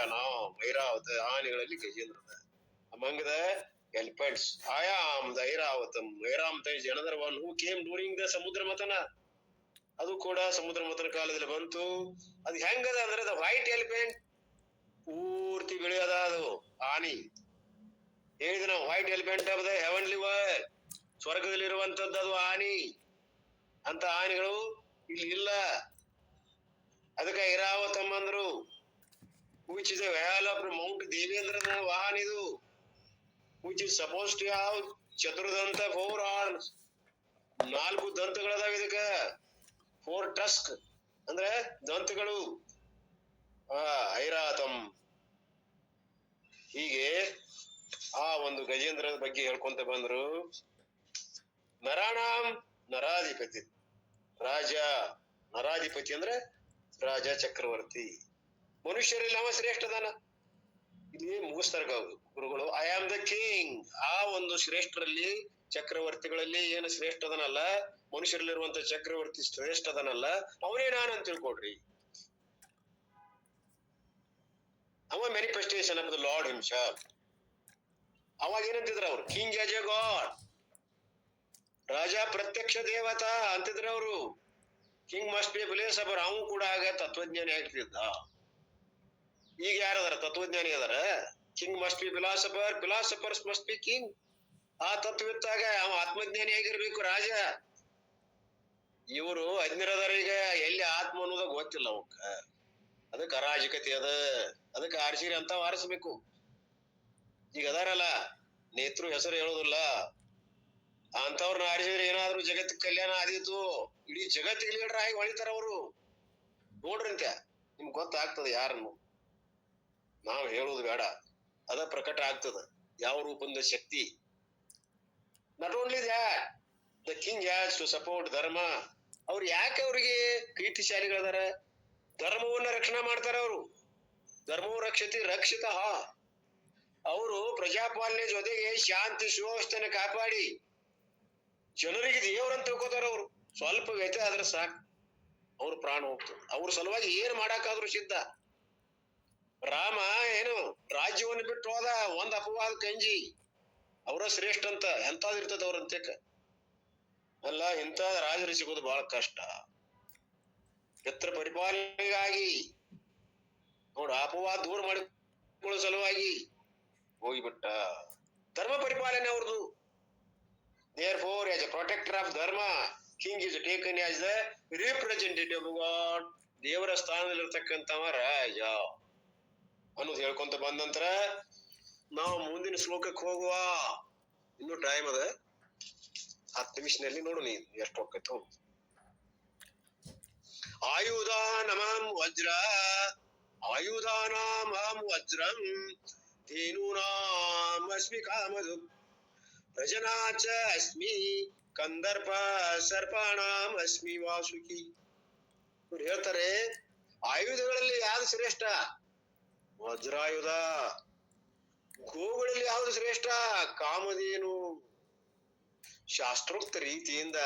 ಐರಾವತ ಆನೆಗಳಲ್ಲಿ ಗಜೇಂದ್ರದ. Among the elephants I am the Airavatam. Airavata is another one who came during the Samudra Mathana. ಅದು ಕೂಡ ಸಮುದ್ರ ಮಥನ ಕಾಲದಲ್ಲಿ ಬಂತು. ಅದು ಹೆಂಗದ ಅಂದ್ರೆ ದ ವೈಟ್ ಎಲಿಫೆಂಟ್. ಪೂರ್ತಿ ಬೆಳೆಯದ ಅದು ಆನಿ. ಹೇಳಿದ ನಾವು, white elephant of the heavenly world. ಸ್ವರ್ಗದಲ್ಲಿರುವಂತದ್ದು ಅದು ಆನಿ. ಅಂತ ಆನೆಗಳು ಇಲ್ಲಿ ಇಲ್ಲ. ಅದಕ್ಕೆ ಐರಾವತಂ ಅಂದ್ರು. Which is a whale of Mount ದೇವೇಂದ್ರದ ವಾಹನ ಇದು. Which is suppose to have chaturdanta 4 arms. 4 ದಂತಗಳದಾವ ಇದಕ್ಕ. 4 ಟಸ್ಕ್ ಅಂದ್ರೆ ದಂತಗಳು. ಐರಾತಂ. ಹೀಗೆ ಆ ಒಂದು ಗಜೇಂದ್ರನ ಬಗ್ಗೆ ಹೇಳ್ಕೊಂತ ಬಂದ್ರು. ನರಾಣಾಂ ನರಾಧಿಪತಿ, ರಾಜ. ನರಾಧಿಪತಿ ಅಂದ್ರೆ ರಾಜ, ಚಕ್ರವರ್ತಿ. ಮನುಷ್ಯರಲ್ಲಿ ಅವ ಶ್ರೇಷ್ಠ ಅದಾನ. ಇಲ್ಲಿ ಮುಗಿಸ್ತಾರ ಗುರುಗಳು. I am the king. ಆ ಒಂದು ಶ್ರೇಷ್ಠರಲ್ಲಿ, ಚಕ್ರವರ್ತಿಗಳಲ್ಲಿ ಏನು ಶ್ರೇಷ್ಠ ಅದನಲ್ಲ, ಮನುಷ್ಯರಲ್ಲಿರುವಂತ ಚಕ್ರವರ್ತಿ ಶ್ರೇಷ್ಠ ಅದನಲ್ಲ, ಅವನೇ ನಾನು ಅಂತ ತಿಳ್ಕೊಡ್ರಿ. ಅವ manifestation of the lord himself. ಅವಾಗ ಏನಂತಿದ್ರ ಅವ್ರು? ಕಿಂಗ್ ಆಸ್ ಎ ಗಾಡ್, ರಾಜ ಪ್ರತ್ಯಕ್ಷ ದೇವತಾ ಅಂತಿದ್ರ ಅವರು. King must be philosopher. ಅವನು ಕೂಡ ಆಗ ತತ್ವಜ್ಞಾನಿ ಆಗ್ತಿದ್ದ. ಈಗ ಯಾರದಾರ? ತತ್ವಜ್ಞಾನಿ ಅದಾರ. King must be philosopher, philosophers must be king. ಆ ತತ್ವವಿತ್ತಾಗ ಅವ ಆತ್ಮಜ್ಞಾನಿ ಆಗಿರ್ಬೇಕು ರಾಜ. ಇವರು ಅಜ್ಞರದಾರ. ಈಗ ಎಲ್ಲಿ ಆತ್ಮ ಅನ್ನೋದಾಗ ಗೊತ್ತಿಲ್ಲ ಅವಕ್ಕ. ಅದಕ್ಕೆ ಅರಾಜಕತೆ ಅದ. ಅದಕ್ಕೆ ಆರ್ಸಿರಿ ಅಂತ ಆರಿಸ್ಬೇಕು. ಈಗ ಅದಾರಲ್ಲ, ನೇತೃ ಹೆಸರು ಹೇಳೋದಿಲ್ಲ, ಅಂತವ್ರನ್ನ ಆರಿಸಿದ್ರೆ ಏನಾದ್ರು ಜಗತ್ತಿಗೆ ಕಲ್ಯಾಣ ಆದೀತು. ಇಡೀ ಜಗತ್ತಿಗೆ ಲೀಡರ್ ಆಗಿ ಹೊಳಿತಾರ ಅವರು. ನೋಡ್ರಂತೆ, ನಿಮ್ಗೆ ಗೊತ್ತಾಗ್ತದೆ ಯಾರನ್ನು. ನಾವು ಹೇಳುದು ಬೇಡ, ಅದ ಪ್ರಕಟ ಆಗ್ತದ ಯಾವ ರೂಪದ ಶಕ್ತಿ. Not only that, the king has to support dharma. ಅವ್ರು ಯಾಕೆ ಅವ್ರಿಗೆ ಕೀರ್ತಿಶಾಲಿಗಳದಾರ? ಧರ್ಮವನ್ನ ರಕ್ಷಣೆ ಮಾಡ್ತಾರ ಅವರು. ಧರ್ಮವು ರಕ್ಷತಿ ರಕ್ಷಿತ. ಅವರು ಪ್ರಜಾಪಾಲನೆ ಜೊತೆಗೆ ಶಾಂತಿ ಸುವ್ಯವಸ್ಥೆನ ಕಾಪಾಡಿ ಜನರಿಗೆ ದೇವ್ರಂತ ತಿಳ್ಕೋತಾರ. ಅವರು ಸ್ವಲ್ಪ ವ್ಯತ್ಯ ಆದ್ರೆ ಸಾಕು, ಅವ್ರ ಪ್ರಾಣ ಹೋಗ್ತದೆ. ಅವ್ರ ಸಲುವಾಗಿ ಏನ್ ಮಾಡಾಕಾದ್ರೂ ಸಿದ್ಧ. ರಾಮ ಏನು ರಾಜ್ಯವನ್ನು ಬಿಟ್ಟು ಹೋದ, ಒಂದ್ ಅಪವಾದ ಕಂಜಿ. ಅವರ ಶ್ರೇಷ್ಠ ಅಂತ ಎಂತಾದ್ ಇರ್ತದ ಅವ್ರ ಅಂತ್ಯಕ್ಕ. ಅಲ್ಲ, ಇಂಥ ರಾಜರು ಸಿಗೋದು ಬಹಳ ಕಷ್ಟ. ಪಿತೃ ಪರಿಪಾಲನೆಗಾಗಿ ನೋಡ, ಅಪವಾದ ದೂರ ಮಾಡಿಕೊಳ್ಳೋ ಸಲುವಾಗಿ ಹೋಗಿಬಿಟ್ಟ. ಧರ್ಮ ಪರಿಪಾಲನೆ ಅವ್ರದ್ದು. Therefore, as a protector of dharma, king is taken as the representative of God. ದೇವರ ಸ್ಥಾನದಲ್ಲಿರ್ತಕ್ಕಂಥವ ರಾಜ ಅನ್ನೋದು ಹೇಳ್ಕೊಂತ ಬಂದ ನಂತರ ನಾವು ಮುಂದಿನ ಶ್ಲೋಕಕ್ಕೆ ಹೋಗುವ. ಇನ್ನು ಟೈಮ್ ಅದ, 10 ನಿಮಿಷದಲ್ಲಿ ನೋಡು ನೀ ಎಷ್ಟು ಹೋಗ್ತೈತೆ. ಆಯುಧಾನಮಂ ವಜ್ರ, ಆಯುಧಾನಾಮಂ ವಜ್ರಂ, ಧೇನೂನಾಂ ಅಸ್ಮಿ ಕಾಮಧು, ಪ್ರಜನಾಚ ಅಸ್ಮಿ ಕಂದರ್ಪ, ಸರ್ಪಾಣಾಂ ಅಸ್ಮಿ ವಾಸುಕಿ. ಇವ್ರು ಹೇಳ್ತಾರೆ, ಆಯುಧಗಳಲ್ಲಿ ಯಾವ್ದು ಶ್ರೇಷ್ಠ? ವಜ್ರಾಯುಧ. ಗೋಗಳಲ್ಲಿ ಯಾವ್ದು ಶ್ರೇಷ್ಠ? ಕಾಮಧೇನು. ಶಾಸ್ತ್ರೋಕ್ತ ರೀತಿಯಿಂದ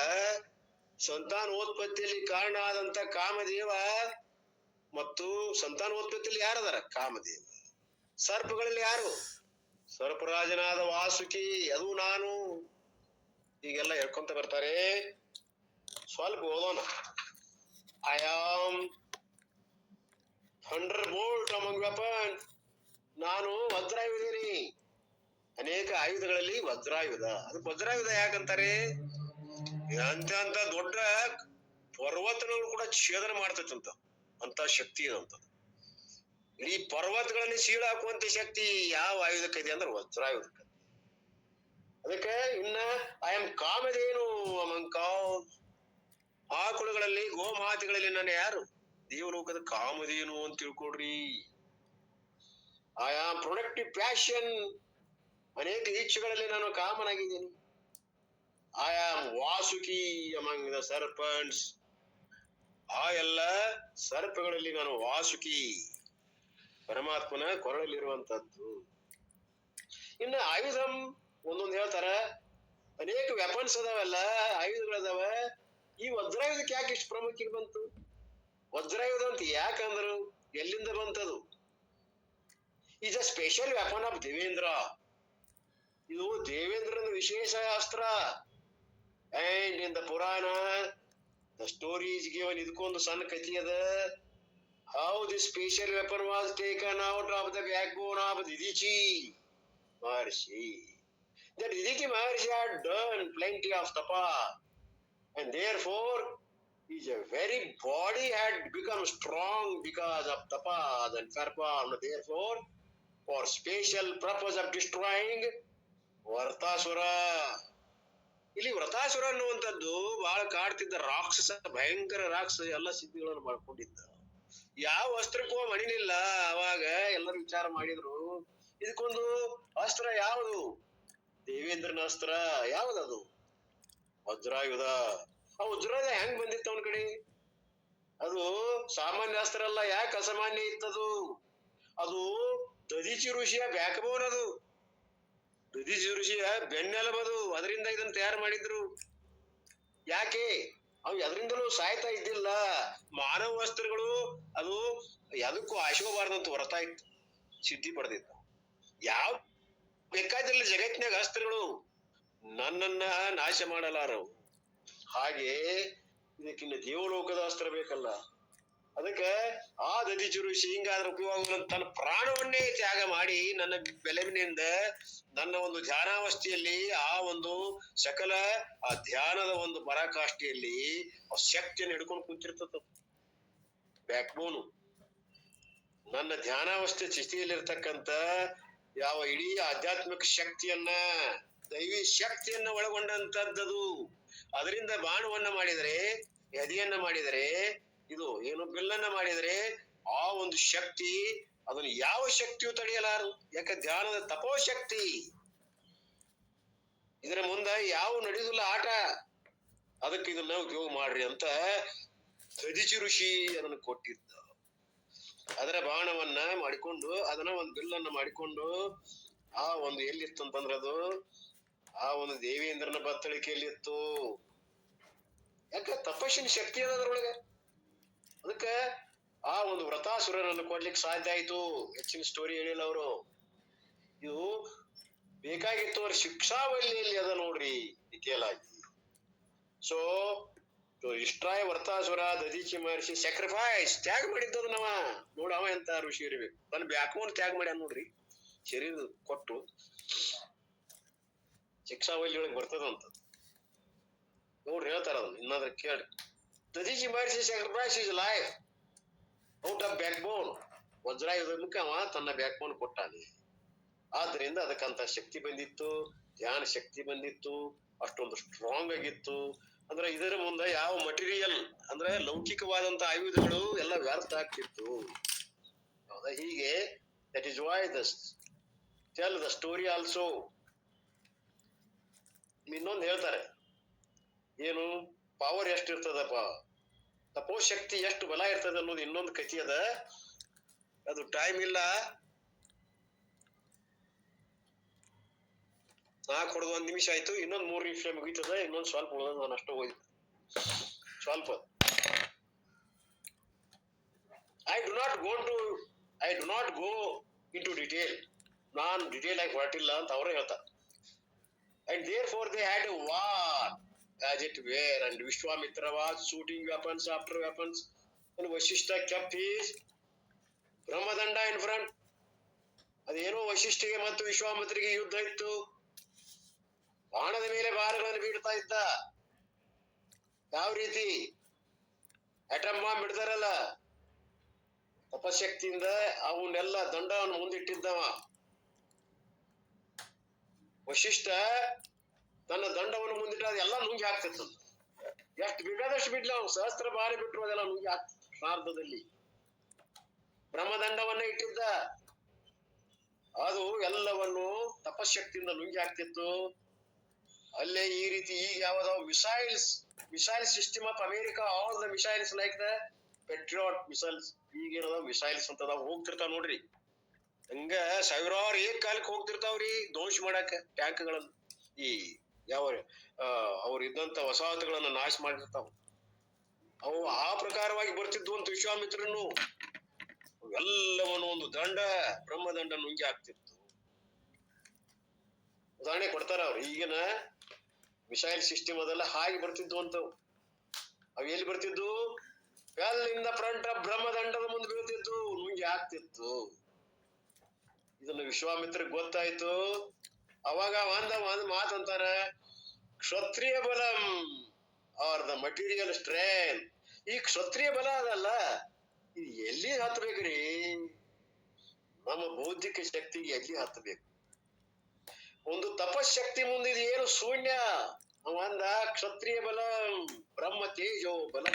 ಸಂತಾನೋತ್ಪತ್ತಿಯಲ್ಲಿ ಕಾರಣ ಆದಂತ ಕಾಮದೇವ ಮತ್ತು ಸಂತಾನೋತ್ಪತ್ತಿಯಲ್ಲಿ ಯಾರದಾರ? ಕಾಮದೇವ. ಸರ್ಪಗಳಲ್ಲಿ ಯಾರು? ಸರ್ಪರಾಜನಾದ ವಾಸುಕಿ, ಅದು ನಾನು. ಹೀಗೆಲ್ಲ ಹೇಳ್ಕೊಂತ ಬರ್ತಾರೆ. ಸ್ವಲ್ಪ ಓದೋಣ. I am thunderbolt among weapon. ನಾನು ವಜ್ರಾಯುಧನಿ. ಅನೇಕ ಆಯುಧಗಳಲ್ಲಿ ವಜ್ರಾಯುಧ. ಅದಕ್ಕೆ ವಜ್ರಾಯುಧ ಯಾಕಂತಾರೆ? ಅಂತ ದೊಡ್ಡ ಪರ್ವತಗಳು ಕೂಡ ಛೇದನ ಮಾಡ್ತೈತಂತ, ಅಂತ ಶಕ್ತಿ ಇದಂತ. ಈ ಪರ್ವತಗಳಲ್ಲಿ ಸೀಳಾಕುವಂತ ಶಕ್ತಿ ಯಾವ ಆಯುಧಕ್ಕೆ ಅಂದ್ರೆ ವಜ್ರಾಯುಧಕ್ಕೆ. ಅದಕ್ಕೆ ಇನ್ನ I am Kamadhenu among cows. ಆಕಳುಗಳಲ್ಲಿ, ಗೋಮಾತೆಗಳಲ್ಲಿ ನನ್ನ ಯಾರು? ದೇವಲೋಕದ ಕಾಮಧೇನು ಅಂತ ತಿಳ್ಕೊಡ್ರಿ. I am productive passion. ಅನೇಕ ಇಚ್ಛೆಗಳಲ್ಲಿ ನಾನು ಕಾಮನಾಗಿದ್ದೀನಿ. I am Vasuki among the serpents. ಆ ಎಲ್ಲ ಸರ್ಪಗಳಲ್ಲಿ ನಾನು ವಾಸುಕಿ, ಪರಮಾತ್ಮನ ಕೊರಳಲ್ಲಿರುವಂತದ್ದು. ಇನ್ನು ಆಯುಧಂ ಒಂದೊಂದು ಹೇಳ್ತಾರ. ಅನೇಕ ವೆಪನ್ಸ್ ಅದಾವಲ್ಲ, ಆಯುಧಗಳದಾವ. ಈ ವಜ್ರಾಯುಧಕ್ಕೆ ಯಾಕೆ ಇಷ್ಟು ಪ್ರಾಮುಖ್ಯತೆ ಬಂತು? ವಜ್ರಾಯುಧ ಅಂತ ಯಾಕಂದ್ರು, ಎಲ್ಲಿಂದ ಬಂತದು? Is a special weapon of Devendra. ಇದು ದೇವೇಂದ್ರನ ವಿಶೇಷ ಅಸ್ತ್ರ. And in the purana the story is given. ಇದಕ್ಕೊಂದು ಸಣ್ಣ ಕಥೆ ಅದ. How this special weapon was taken out of the backbone of Didichi Maharshi. That Didichi Maharshi had done plenty of tapa, and therefore his very body had become strong because of tapas and performed. Therefore, for special purpose of destroying Vartasura. ಇಲ್ಲಿ ವ್ರತಾಸುರ ಅನ್ನುವಂಥದ್ದು ಬಹಳ ಕಾಡ್ತಿದ್ದ ರಾಕ್ಷಸ, ಭಯಂಕರ ರಾಕ್ಷಸ, ಎಲ್ಲ ಸಿದ್ಧಿಗಳನ್ನು ಮಾಡ್ಕೊಂಡಿದ್ದ. ಯಾವ ಅಸ್ತ್ರಕ್ಕೂ ಮಣಿನಿಲ್ಲ. ಅವಾಗ ಎಲ್ಲರೂ ವಿಚಾರ ಮಾಡಿದ್ರು, ಇದಕ್ಕೊಂದು ಅಸ್ತ್ರ ಯಾವುದು? ದೇವೇಂದ್ರನ ಅಸ್ತ್ರ ಯಾವ್ದದು? ವಜ್ರಾಯುಧ. ಆ ವಜ್ರಾಯುಧ ಹೆಂಗ್ ಬಂದಿತ್ತು ಅವನ ಕಡೆ? ಅದು ಸಾಮಾನ್ಯ ಅಸ್ತ್ರ ಅಲ್ಲ. ಯಾಕೆ ಅಸಾಮಾನ್ಯ ಇತ್ತದು? ಅದು ದದೀಚಿ ಋಷಿಯ ಬ್ಯಾಕ್ಬೋನ್. ಅದು ದದೀಚಿ ಋಷಿಯ ಬೆನ್ನೆಲಬದು. ಅದರಿಂದ ಇದನ್ನ ತಯಾರು ಮಾಡಿದ್ರು. ಯಾಕೆ? ಅವ್ ಎದ್ರಿಂದಲೂ ಸಾಯ್ತಾ ಇದ್ದಿಲ್ಲ. ಮಾನವ ಅಸ್ತ್ರಗಳು ಅದು ಯಾವುದಕ್ಕೂ ಆಶೋಬಾರ್ದಂತ ವ್ರತ ಇತ್ತು, ಸಿದ್ಧಿ ಪಡೆದಿತ್ತು. ಯಾವ ಬೇಕಾದಿಲ್ಲ ಜಗತ್ತಿನಾಗ ಅಸ್ತ್ರಗಳು ನನ್ನನ್ನ ನಾಶ ಮಾಡಲಾರವು. ಹಾಗೆ ಇದಕ್ಕಿನ್ನ ದೇವಲೋಕದ ಅಸ್ತ್ರ ಬೇಕಲ್ಲ. ಅದಕ್ಕೆ ಆ ದದೀಚಿ ಋಷಿ ಹಿಂಗಾದ್ರ ಉಪಯೋಗ ತನ್ನ ಪ್ರಾಣವನ್ನೇ ತ್ಯಾಗ ಮಾಡಿ ನನ್ನ ಬೆಲೆವಿನಿಂದ ನನ್ನ ಒಂದು ಧ್ಯಾನಾವಸ್ಥೆಯಲ್ಲಿ ಆ ಒಂದು ಸಕಲ ಆ ಧ್ಯಾನದ ಒಂದು ಪರಾಕಾಷ್ಠೆಯಲ್ಲಿ ಆ ಶಕ್ತಿಯನ್ನು ಹಿಡ್ಕೊಂಡು ಕುಂತಿರ್ತದ. ಬ್ಯಾಕ್ಬೋನು ನನ್ನ ಧ್ಯಾನಾವಸ್ಥೆ ಸ್ಥಿತಿಯಲ್ಲಿರ್ತಕ್ಕಂಥ ಯಾವ ಇಡೀ ಆಧ್ಯಾತ್ಮಿಕ ಶಕ್ತಿಯನ್ನ, ದೈವಿ ಶಕ್ತಿಯನ್ನ ಒಳಗೊಂಡಂತದ್ದು. ಅದರಿಂದ ಬಾಣವನ್ನ ಮಾಡಿದರೆ, ಎದೆಯನ್ನ ಮಾಡಿದರೆ, ಇದು ಏನು ಬಿಲ್ಲನ್ನ ಮಾಡಿದರೆ ಆ ಒಂದು ಶಕ್ತಿ, ಅದನ್ನು ಯಾವ ಶಕ್ತಿಯು ತಡೆಯಲಾರದು. ಯಾಕೆ? ಧ್ಯಾನದ ತಪೋಶಕ್ತಿ. ಇದರ ಮುಂದೆ ಯಾವ ನಡೆಯುದಿಲ್ಲ ಆಟ. ಅದಕ್ಕೆ ಇದನ್ನ ಉಪಯೋಗ ಮಾಡ್ರಿ ಅಂತ ದದೀಚಿ ಋಷಿ ಅದನ್ನು ಕೊಟ್ಟಿದ್ದ. ಅದರ ಬಾಣವನ್ನ ಮಾಡಿಕೊಂಡು, ಅದನ್ನ ಒಂದು ಬಿಲ್ಲನ್ನ ಮಾಡಿಕೊಂಡು, ಆ ಒಂದು ಎಲ್ಲಿತ್ತು ಅಂತಂದ್ರೆ ಅದು ಆ ಒಂದು ದೇವೇಂದ್ರನ ಬತ್ತಳಿಕೆಯಲ್ಲಿತ್ತು. ಯಾಕ? ತಪಸ್ಸಿನ ಶಕ್ತಿ ಅದರೊಳಗೆ. ಅದಕ್ಕೆ ಆ ಒಂದು ವ್ರತಾಸುರನನ್ನು ಕೊಡ್ಲಿಕ್ಕೆ ಸಾಧ್ಯ ಆಯ್ತು. ಹೆಚ್ಚಿನ ಸ್ಟೋರಿ ಹೇಳಿಲ್ಲ ಅವರು. ಇದು ಬೇಕಾಗಿತ್ತು ಅವ್ರ ಶಿಕ್ಷಾವಳಿಯಲ್ಲಿ ಅದ ನೋಡ್ರಿ ಡಿಟೇಲ್ ಆಗಿ. ಸೊ ಇಷ್ಟ್ರಾಯ ವ್ರತಾಸುರ ದದೀಚಿ ಮಹರ್ಷಿ ಸ್ಯಾಕ್ರಿಫೈಸ್ ತ್ಯಾಗ ಮಾಡಿದ್ದದು ನಾವ ನೋಡ. ಅವ ಎಂತ ಋಷಿ ಇರ್ಬೇಕು, ತನ್ನ ಬ್ಯಾಕ್ಬೋನ್ ತ್ಯಾಗ ಮಾಡ್ಯಾನ ನೋಡ್ರಿ. ಶರೀರ ಕೊಟ್ಟು ಶಿಕ್ಷಾವಳಿ ಒಳಗೆ ಬರ್ತದಂತ ನೋಡ್ರಿ, ಹೇಳ್ತಾರ ಅದನ್ನ. ಇನ್ನಾದ್ರೆ ಕೇಳ್ರಿ. Dadhichi Maharshi sacrifice is life out of backbone. Vajrayudha ಮುಖ ಅವ ತನ್ನ ಬ್ಯಾಕ್ ಬೋನ್ ಕೊಟ್ಟಾನೆ. ಆದ್ರಿಂದ ಅದಕ್ಕಂತ ಶಕ್ತಿ ಬಂದಿತ್ತು, ಧ್ಯಾನ ಶಕ್ತಿ ಬಂದಿತ್ತು, ಅಷ್ಟೊಂದು ಸ್ಟ್ರಾಂಗ್ ಆಗಿತ್ತು. ಅಂದ್ರೆ ಇದರ ಮುಂದೆ ಯಾವ ಮಟೀರಿಯಲ್ ಅಂದ್ರೆ ಲೌಕಿಕವಾದಂತ ಆಯುಧಗಳು ಎಲ್ಲ ವ್ಯರ್ಥ ಆಗ್ತಿತ್ತು. ಹೌದಾ? ಹೀಗೆ that is why this tell the story also. ಇನ್ನೊಂದು ಹೇಳ್ತಾರೆ, ಏನು ಪವರ್ ಎಷ್ಟು ಇರ್ತದಪ್ಪ, ತಪೋಶಕ್ತಿ ಎಷ್ಟು ಬಲ ಇರ್ತದ ಅನ್ನೋದು ಇನ್ನೊಂದು ಕಥೆ ಅದ. ಅದು ಟೈಮ್ ಇಲ್ಲ. ನಾಲ್ಕು ಹೊಡೆದು 1 ನಿಮಿಷ ಆಯ್ತು. ಇನ್ನೊಂದು 3 ನಿಮಿಷ ಮುಗಿತದ. ಇನ್ನೊಂದು ಸ್ವಲ್ಪ ಉಳಿದ, ನಾನು ಅಷ್ಟು ಹೋಯ್ತು ಸ್ವಲ್ಪ. I do not go into detail. ನಾನ್ ಡಿಟೇಲ್ ಆಗಿ ಹೊರಟಿಲ್ಲ ಅಂತ ಅವರೇ ಹೇಳ್ತಾರೆ. And therefore they had a war as it were, and Vishwamitra was shooting weapons after weapons, and Vashishta kept his Brahmadanda in front. ಅದೇನೋ ವಶಿಷ್ಠಿಗೆ ಮತ್ತು ವಿಶ್ವಾಮಿತ್ರಿಗೆ ಯುದ್ಧ ಇತ್ತು. ಬಾಣದ ಮೇಲೆ ಬಾಣಗಳನ್ನು ಬೀಳ್ತಾ ಇದ್ದ. ಯಾವ ರೀತಿ ಅಟಮ್ ಬಾಂಬ್ ಬಿಡ್ತಾರಲ್ಲ, ತಪಶಕ್ತಿಯಿಂದ ಅವನ್ನೆಲ್ಲ ದಂಡವನ್ನು ಮುಂದಿಟ್ಟಿದ್ದವ. ವಶಿಷ್ಠ ತನ್ನ ದಂಡವನ್ನು ಮುಂದಿಟ್ಟ ಅದೆಲ್ಲ ನುಂಗಿ ಹಾಕ್ತಿತ್ತು. ಎಷ್ಟು ಬೇಕಾದಷ್ಟು ಬಿಡ್ಲ, ಅವ್ನು ಸಹಸ್ರ ಬಾರಿ ಬಿಟ್ಟರು ಅದೆಲ್ಲ ನುಂಗಿ ಹಾಕ್ತಿತ್ತು ಪ್ರಾರ್ಧದಲ್ಲಿ. ಬ್ರಹ್ಮದಂಡವನ್ನ ಇಟ್ಟಿದ್ದ, ಅದು ಎಲ್ಲವನ್ನು ತಪಶಕ್ತಿಯಿಂದ ನುಂಗಿ ಹಾಕ್ತಿತ್ತು. ಅಲ್ಲೇ ಈ ರೀತಿ ಈಗ ಯಾವ್ದಾವ missile system of America, all the missiles like the patriot missiles, ಈಗೇನದ ಮಿಸೈಲ್ಸ್ ಅಂತ ಹೋಗ್ತಿರ್ತಾವ ನೋಡ್ರಿ. ಹಂಗ ಸಾವಿರಾರು ಕಾಲಕ್ಕೆ ಹೋಗ್ತಿರ್ತಾವ್ರಿ ಧ್ವಂಸ ಮಾಡಾಕ ಟ್ಯಾಂಕ್ಗಳನ್ನ. ಈ ಯಾವ ಅವ್ರು ಇದ್ದಂತ ವಸಾಹತುಗಳನ್ನ ನಾಶ ಮಾಡಿರ್ತಾವ. ಅವು ಆ ಪ್ರಕಾರವಾಗಿ ಬರ್ತಿದ್ವು ಅಂತ ವಿಶ್ವಾಮಿತ್ರನು ಎಲ್ಲವನ್ನು ಒಂದು ದಂಡ, ಬ್ರಹ್ಮದಂಡ ನುಂಗಿ ಹಾಕ್ತಿತ್ತು. ಉದಾಹರಣೆ ಕೊಡ್ತಾರ ಅವ್ರು. ಈಗಿನ ಮಿಸೈಲ್ ಸಿಸ್ಟಮ್ ಅದೆಲ್ಲ ಹಾಗೆ ಬರ್ತಿದ್ವು ಅಂತವು. ಅವ್ ಎಲ್ಲಿ ಬರ್ತಿದ್ವು? ಕಲ್ಲಿಂದ ಫ್ರಂಟ್ ಆಫ್ ಬ್ರಹ್ಮದಂಡದ ಮುಂದೆ ಬೀಳ್ತಿತ್ತು, ನುಂಗಿ ಹಾಕ್ತಿತ್ತು. ಇದನ್ನು ವಿಶ್ವಾಮಿತ್ರಗ್ ಗೊತ್ತಾಯ್ತು. ಅವಾಗ ಒಂದ್ ಮಾತಂತಾರ, ಕ್ಷತ್ರಿಯ ಬಲಂ ಆರ್ ದ ಮಟೀರಿಯಲ್ ಸ್ಟ್ರೆಂತ್. ಈ ಕ್ಷತ್ರಿಯ ಬಲ ಅದಲ್ಲ, ಇದು ಎಲ್ಲಿ ಹತ್ಬೇಕ್ರಿ? ನಮ್ಮ ಬೌದ್ಧಿಕ ಶಕ್ತಿಗೆ ಎಲ್ಲಿ ಹತ್ತಬೇಕು? ಒಂದು ತಪಶಕ್ತಿ ಮುಂದಿದ ಏನು ಶೂನ್ಯ. ಅವಂದ ಕ್ಷತ್ರಿಯ ಬಲ ಬ್ರಹ್ಮ ತೇಜೋ ಬಲ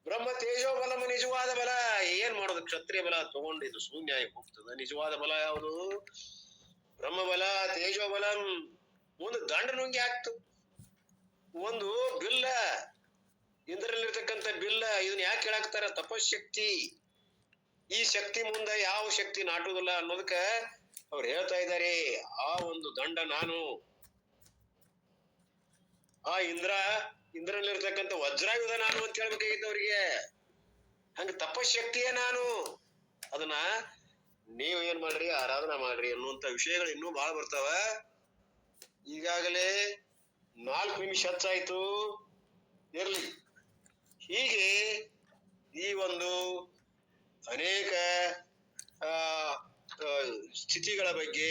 ಬ್ರಹ್ಮ ತೇಜೋ ಬಲಂ ನಿಜವಾದ ಬಲ. ಏನ್ ಮಾಡೋದು, ಕ್ಷತ್ರಿಯ ಬಲ ತಗೊಂಡಿದ್ದು ಶೂನ್ಯ ಆಗಿ ಹೋಗ್ತದ. ನಿಜವಾದ ಬಲ ಯಾವುದು? ಬ್ರಹ್ಮ ಬಲ ತೇಜೋ ಬಲಂ. ಒಂದು ದಂಡ ನುಂಗಿ ಆಗ್ತು, ಒಂದು ಬಿಲ್ಲ, ಇಂದ್ರಲ್ಲಿರ್ತಕ್ಕಂಥ ಬಿಲ್ಲ. ಇದನ್ನ ಯಾಕೆ ಹೇಳಾಕ್ತಾರ? ತಪಶಕ್ತಿ. ಈ ಶಕ್ತಿ ಮುಂದ ಯಾವ ಶಕ್ತಿ ನಾಟುವುದಿಲ್ಲ ಅನ್ನೋದಕ್ಕ ಅವ್ರು ಹೇಳ್ತಾ ಇದ್ದಾರೆ. ಆ ಒಂದು ದಂಡ ನಾನು, ಆ ಇಂದ್ರನಲ್ಲಿರ್ತಕ್ಕಂಥ ವಜ್ರಾಯುಧ ನಾನು ಅಂತ ಹೇಳ್ಬೇಕಾಗಿತ್ತು ಅವ್ರಿಗೆ. ಹಂಗ ತಪಶಕ್ತಿಯೇ ನಾನು. ಅದನ್ನ ನೀವು ಏನ್ ಮಾಡ್ರಿ, ಆರಾಧನಾ ಮಾಡ್ರಿ ಅನ್ನುವಂತ ವಿಷಯಗಳು ಇನ್ನೂ ಬಹಳ ಬರ್ತಾವ. ಈಗಾಗಲೇ 4 ನಿಮಿಷ ಹೆಚ್ಚಾಯ್ತು, ಇರ್ಲಿ. ಹೀಗೆ ಈ ಒಂದು ಅನೇಕ ಸ್ಥಿತಿಗಳ ಬಗ್ಗೆ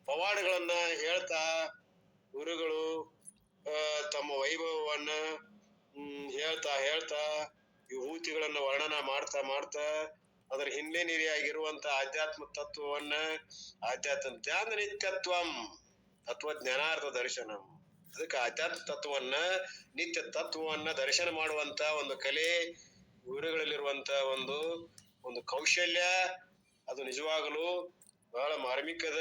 ಪವಾಡಗಳನ್ನ ಹೇಳ್ತಾ ಗುರುಗಳು ತಮ್ಮ ವೈಭವವನ್ನ ಹೇಳ್ತಾ ವಿಭೂತಿಗಳನ್ನ ವರ್ಣನ ಮಾಡ್ತಾ ಅದರ ಹಿನ್ನೆಲೆಯಾಗಿರುವಂತ ಆಧ್ಯಾತ್ಮ ತತ್ವವನ್ನ, ಆಧ್ಯಾತ್ಮ ಧ್ಯಾನ ನಿತ್ಯತ್ವಂ ತತ್ವಜ್ಞಾನಾರ್ಥ ದರ್ಶನಂ. ಅದಕ್ಕೆ ಆಧ್ಯಾತ್ಮ ತತ್ವವನ್ನ, ನಿತ್ಯ ತತ್ವವನ್ನ ದರ್ಶನ ಮಾಡುವಂತ ಒಂದು ಕಲೆ, ಗುರುಗಳಲ್ಲಿರುವಂತ ಒಂದು ಕೌಶಲ್ಯ, ಅದು ನಿಜವಾಗಲು ಬಹಳ ಮಾರ್ಮಿಕದ.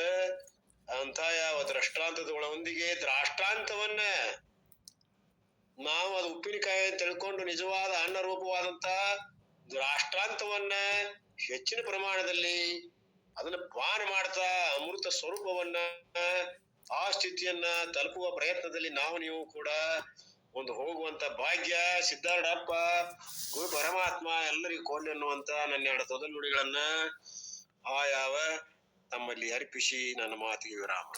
ಅಂತ ಯಾವ ದೃಷ್ಟಾಂತದೊಳೊಂದಿಗೆ ದ್ರಾಷ್ಟಾಂತವನ್ನ ನಾವು ಅದು ಉಪ್ಪಿನಕಾಯಿ ಅಂತ ತಿಳ್ಕೊಂಡು ನಿಜವಾದ ಅನ್ನ ರೂಪವಾದಂತ ದ್ರಾಷ್ಟಾಂತವನ್ನ ಹೆಚ್ಚಿನ ಪ್ರಮಾಣದಲ್ಲಿ ಅದನ್ನ ಪಾನ ಮಾಡ್ತಾ ಅಮೃತ ಸ್ವರೂಪವನ್ನ, ಆ ಸ್ಥಿತಿಯನ್ನ ತಲುಪುವ ಪ್ರಯತ್ನದಲ್ಲಿ ನೀವು ಕೂಡ ಒಂದು ಹೋಗುವಂತ ಭಾಗ್ಯ ಸಿದ್ಧಾರೂಢಪ್ಪ ಗುರು ಪರಮಾತ್ಮ ಎಲ್ಲರಿಗೂ ಕೋಲಿ ಅನ್ನುವಂತ ನನ್ನ 2 ತೊದಲು ನುಡಿಗಳನ್ನ ಯಾವ ತಮ್ಮಲ್ಲಿ ಅರ್ಪಿಸಿ ನನ್ನ ಮಾತಿಗೆ ವಿರಾಮ.